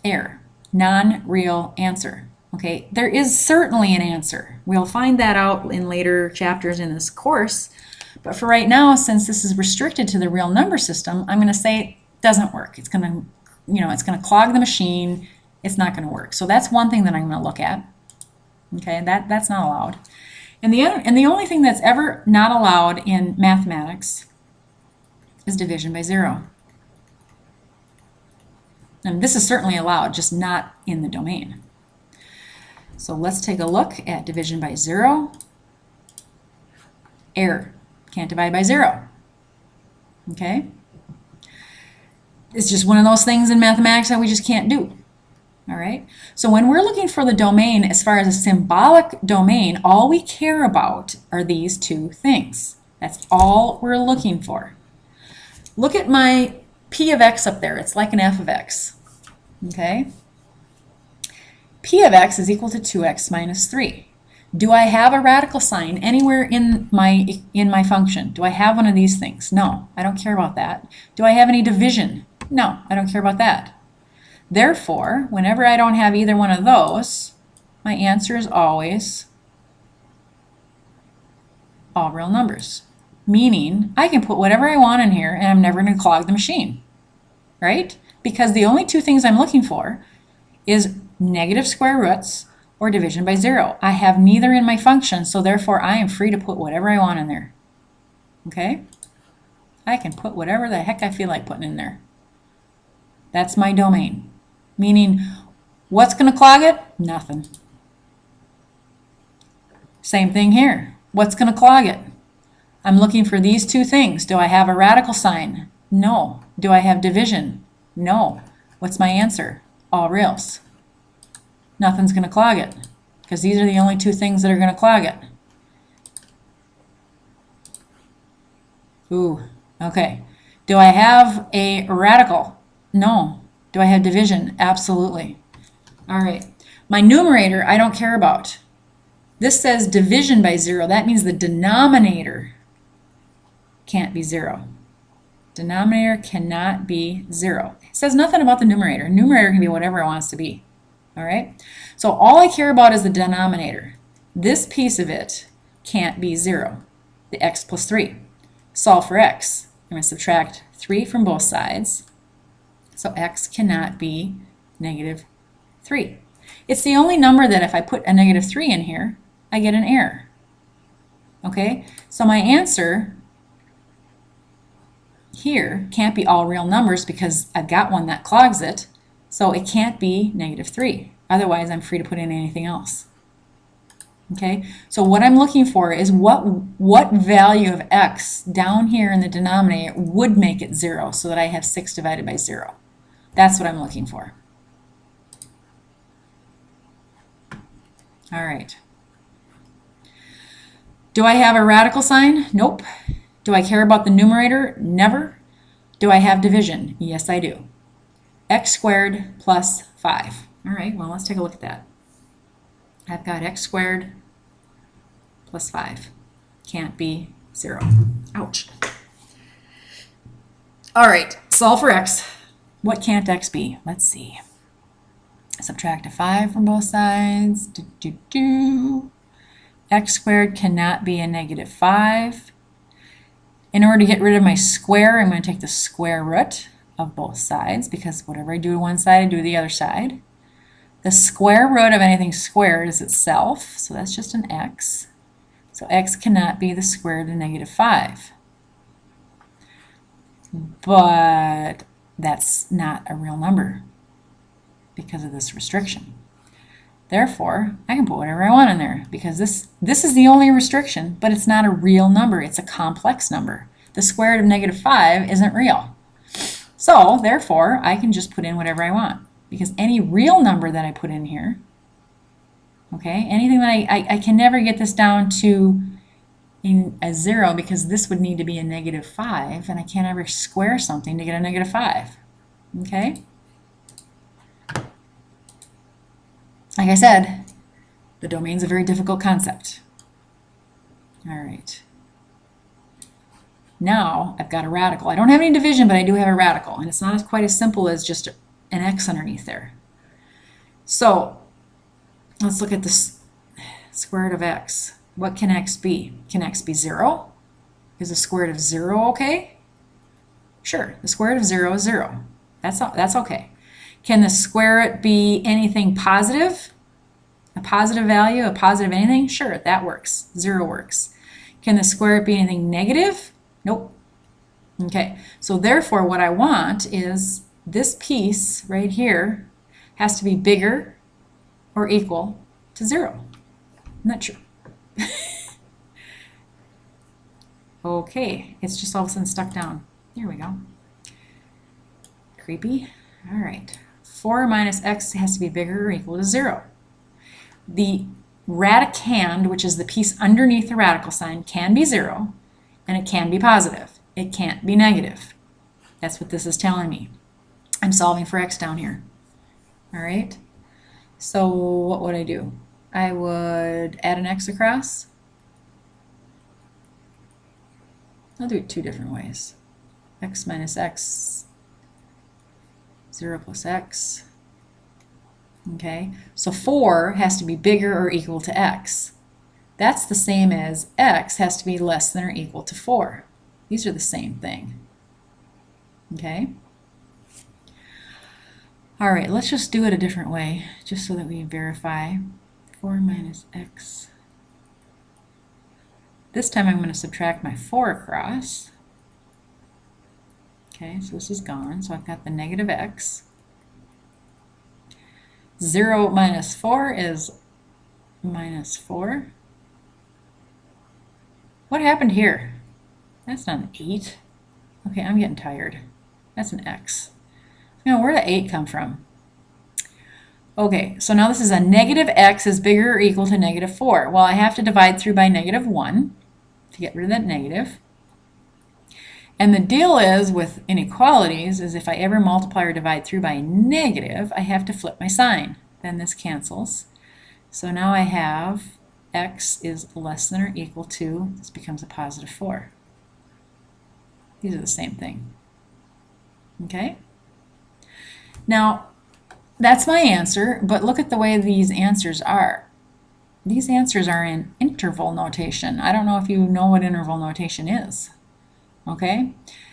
A: Error. Non-real answer. Okay, there is certainly an answer. We'll find that out in later chapters in this course. But for right now, since this is restricted to the real number system, I'm going to say it doesn't work. It's going to, it's going to clog the machine. It's not going to work. So that's one thing that I'm going to look at. Okay, that's not allowed. And the only thing that's ever not allowed in mathematics is division by 0. And this is certainly allowed, just not in the domain. So let's take a look at division by 0. Error. Can't divide by 0. Okay? It's just one of those things in mathematics that we just can't do. All right? So when we're looking for the domain, as far as a symbolic domain, all we care about are these two things. That's all we're looking for. Look at my p of x up there. It's like an f of x. Okay? P of x is equal to 2x minus 3. Do I have a radical sign anywhere in my function? Do I have one of these things? No, I don't care about that. Do I have any division? No, I don't care about that. Therefore, whenever I don't have either one of those, my answer is always all real numbers. Meaning, I can put whatever I want in here and I'm never going to clog the machine. Right? Because the only two things I'm looking for is negative square roots or division by 0. I have neither in my function, so therefore I am free to put whatever I want in there. Okay? I can put whatever the heck I feel like putting in there. That's my domain. Meaning, what's going to clog it? Nothing. Same thing here. What's going to clog it? I'm looking for these two things. Do I have a radical sign? No. Do I have division? No. What's my answer? All reals. Nothing's going to clog it, because these are the only two things that are going to clog it. Ooh, okay. Do I have a radical? No. Do I have division? Absolutely. All right. My numerator, I don't care about. This says division by 0. That means the denominator can't be 0. Denominator cannot be 0. It says nothing about the numerator. Numerator can be whatever it wants to be. All right? So all I care about is the denominator. This piece of it can't be 0, the x plus 3. Solve for x. I'm going to subtract 3 from both sides. So x cannot be negative 3. It's the only number that if I put a negative 3 in here, I get an error. Okay? So my answer here can't be all real numbers because I've got one that clogs it. So it can't be negative 3. Otherwise, I'm free to put in anything else. Okay, so what I'm looking for is what value of x down here in the denominator would make it 0 so that I have 6 divided by 0. That's what I'm looking for. All right. Do I have a radical sign? Nope. Do I care about the numerator? Never. Do I have division? Yes, I do. X squared plus 5. All right, well, let's take a look at that. I've got x squared plus 5. Can't be 0. Ouch. All right, solve for x. What can't x be? Let's see. Subtract a 5 from both sides. X squared cannot be a negative 5. In order to get rid of my square, I'm going to take the square root of both sides because whatever I do to one side, I do to the other side. The square root of anything squared is itself, so that's just an x. So x cannot be the square root of negative 5. But that's not a real number because of this restriction. Therefore, I can put whatever I want in there because this is the only restriction, but it's not a real number. It's a complex number. The square root of negative 5 isn't real. So, therefore, I can just put in whatever I want because any real number that I put in here, okay, anything that I can never get this down to in a 0 because this would need to be a negative 5 and I can't ever square something to get a negative 5. Okay? Like I said, the domain's a very difficult concept. All right. Now I've got a radical. I don't have any division, but I do have a radical, and it's not quite as simple as just an x underneath there. So let's look at the square root of x. What can x be? Can x be 0? Is the square root of 0 okay? Sure, the square root of 0 is 0. That's okay. Can the square root be anything positive? A positive value, a positive anything? Sure, that works. 0 works. Can the square root be anything negative? Nope. Okay, so therefore what I want is this piece right here has to be bigger or equal to 0. Isn't that true? Okay, it's just all of a sudden stuck down. Here we go. Creepy. All right. 4 minus x has to be bigger or equal to 0. The radicand, which is the piece underneath the radical sign, can be 0, and it can be positive. It can't be negative. That's what this is telling me. I'm solving for x down here. All right. So what would I do? I would add an x across. I'll do it 2 different ways. X minus x, 0 plus x. Okay, so 4 has to be bigger or equal to x. That's the same as x has to be less than or equal to 4. These are the same thing. Okay? All right, let's just do it a different way, just so that we verify. 4 minus x. This time I'm going to subtract my 4 across. Okay, so this is gone, so I've got the negative x. 0 minus 4 is minus 4. What happened here? That's not an 8. Okay, I'm getting tired. That's an x. Now, where did the 8 come from? Okay, so now this is a negative x is bigger or equal to negative 4. Well, I have to divide through by negative 1 to get rid of that negative. And the deal is with inequalities is if I ever multiply or divide through by a negative, I have to flip my sign. Then this cancels. So now I have x is less than or equal to, this becomes a positive 4. These are the same thing. Okay? Now, that's my answer, but look at the way these answers are. These answers are in interval notation. I don't know if you know what interval notation is. Okay?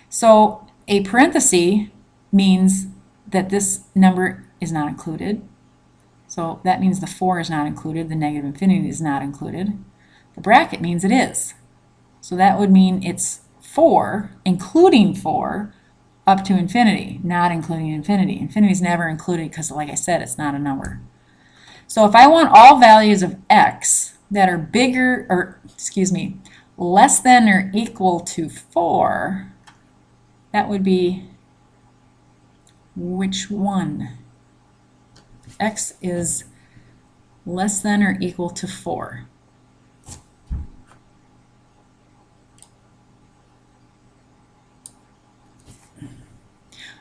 A: So a parenthesis means that this number is not included. So that means the 4 is not included, the negative infinity is not included. The bracket means it is. So that would mean it's 4, including 4, up to infinity, not including infinity. Infinity is never included because, like I said, it's not a number. So if I want all values of x that are bigger, or excuse me, less than or equal to 4, that would be which one? X is less than or equal to 4.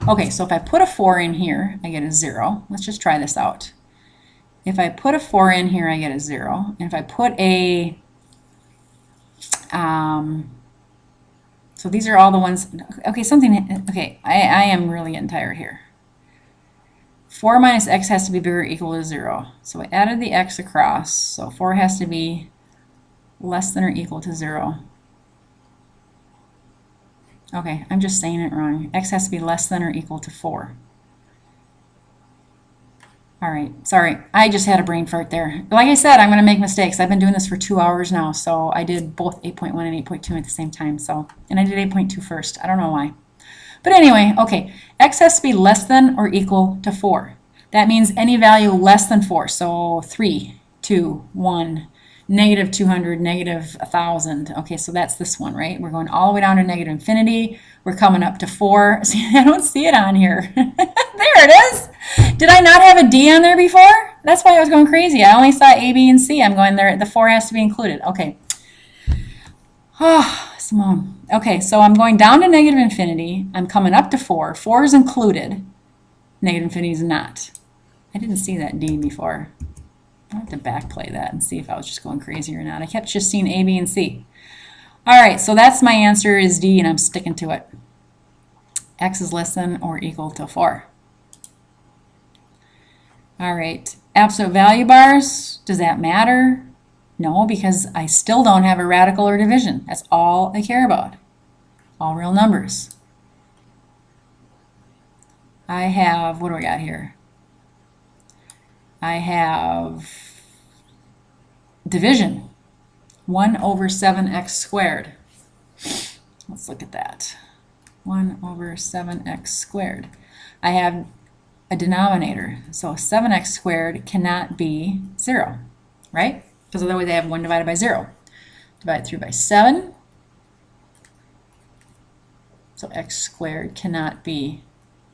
A: Okay, so if I put a 4 in here, I get a 0. Let's just try this out. If I put a 4 in here, I get a 0. And if I put a, so these are all the ones, okay, I am really getting tired here. 4 minus x has to be bigger or equal to 0. So I added the x across, so 4 has to be less than or equal to 0. Okay, I'm just saying it wrong. X has to be less than or equal to 4. All right, sorry, I just had a brain fart there. Like I said, I'm going to make mistakes. I've been doing this for 2 hours now, so I did both 8.1 and 8.2 at the same time. And I did 8.2 first. I don't know why. But anyway, okay, x has to be less than or equal to 4. That means any value less than 4. So 3, 2, 1, negative 200, negative 1,000. Okay, so that's this one, right? We're going all the way down to negative infinity. We're coming up to 4. See, I don't see it on here. There it is. Did I not have a D on there before? That's why I was going crazy. I only saw A, B, and C. I'm going there. The 4 has to be included. Okay. Oh, Simone. Okay, so I'm going down to negative infinity. I'm coming up to 4. 4 is included. Negative infinity is not. I didn't see that D before. I'll have to backplay that and see if I was just going crazy or not. I kept just seeing A, B, and C. All right, so that's my answer is D, and I'm sticking to it. X is less than or equal to 4. All right, absolute value bars, does that matter? No, because I still don't have a radical or division. That's all I care about. All real numbers. I have, what do I got here? I have division. 1 over 7x squared. Let's look at that. 1 over 7x squared. I have a denominator. So 7x squared cannot be 0, right? Because otherwise I have 1 divided by 0. Divide through by 7. So x squared cannot be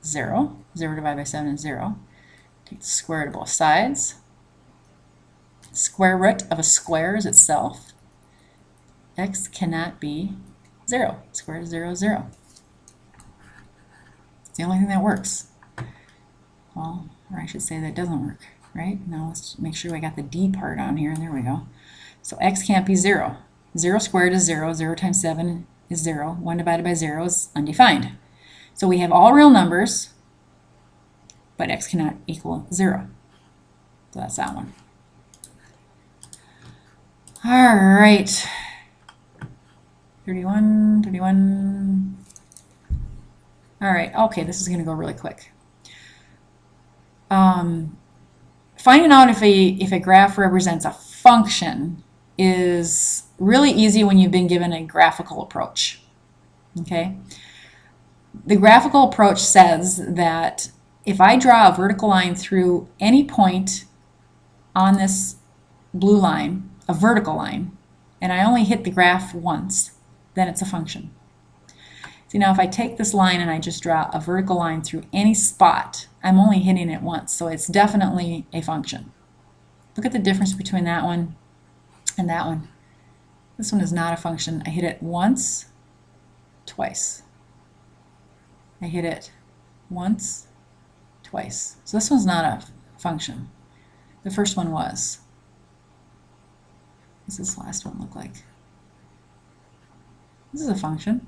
A: 0. 0 divided by 7 is 0. Take the square root of both sides. Square root of a square is itself. X cannot be 0. Square root of 0 is 0. It's the only thing that works. Well, or I should say that doesn't work, right? Now let's make sure I got the D part on here. There we go. So x can't be 0. 0 squared is 0. 0 times 7 is 0. 1 divided by 0 is undefined. So we have all real numbers, but x cannot equal 0. So that's that one. All right. 31, 31. All right, okay, this is going to go really quick. Finding out if a graph represents a function is really easy when you've been given a graphical approach. Okay? The graphical approach says that if I draw a vertical line through any point on this blue line, a vertical line, and I only hit the graph once, then it's a function. See, now if I take this line and I just draw a vertical line through any spot, I'm only hitting it once, so it's definitely a function. Look at the difference between that one and that one. This one is not a function. I hit it once, twice. I hit it once, twice. So this one's not a function. The first one was. What does this last one look like? This is a function.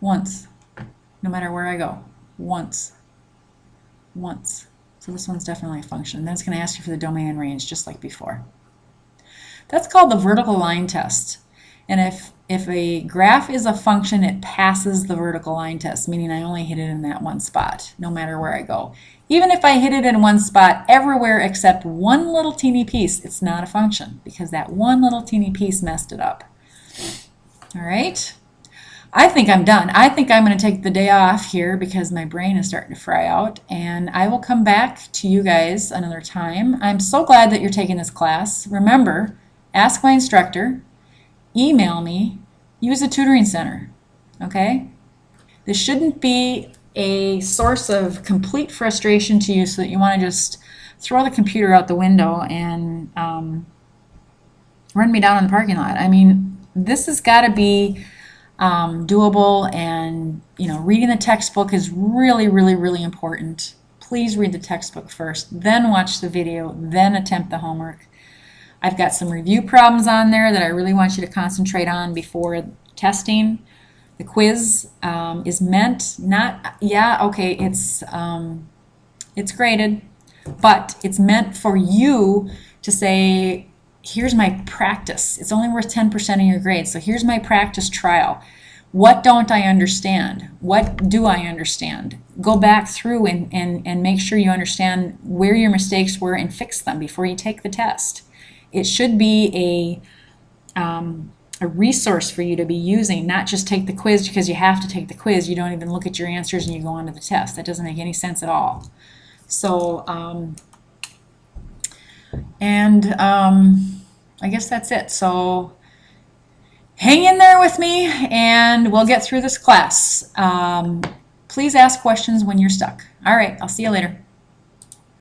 A: Once, no matter where I go. Once. Once. So this one's definitely a function. Then it's going to ask you for the domain and range, just like before. That's called the vertical line test. And if a graph is a function, it passes the vertical line test, meaning I only hit it in that one spot, no matter where I go. Even if I hit it in one spot everywhere except one little teeny piece, it's not a function because that one little teeny piece messed it up. All right? I think I'm done. I think I'm going to take the day off here because my brain is starting to fry out, and I will come back to you guys another time. I'm so glad that you're taking this class. Remember, ask my instructor, email me, use a tutoring center, okay? This shouldn't be a source of complete frustration to you so that you want to just throw the computer out the window and run me down in the parking lot. I mean, this has got to be doable, and reading the textbook is really, really, really important. Please read the textbook first, then watch the video, then attempt the homework. I've got some review problems on there that I really want you to concentrate on before testing. The quiz is meant it's graded, but it's meant for you to say, here's my practice. It's only worth 10% of your grade, so here's my practice trial. What don't I understand? What do I understand? Go back through and make sure you understand where your mistakes were and fix them before you take the test. It should be a resource for you to be using, not just take the quiz because you have to take the quiz. You don't even look at your answers and you go on to the test. That doesn't make any sense at all. So, I guess that's it. So hang in there with me and we'll get through this class. Please ask questions when you're stuck. All right, I'll see you later.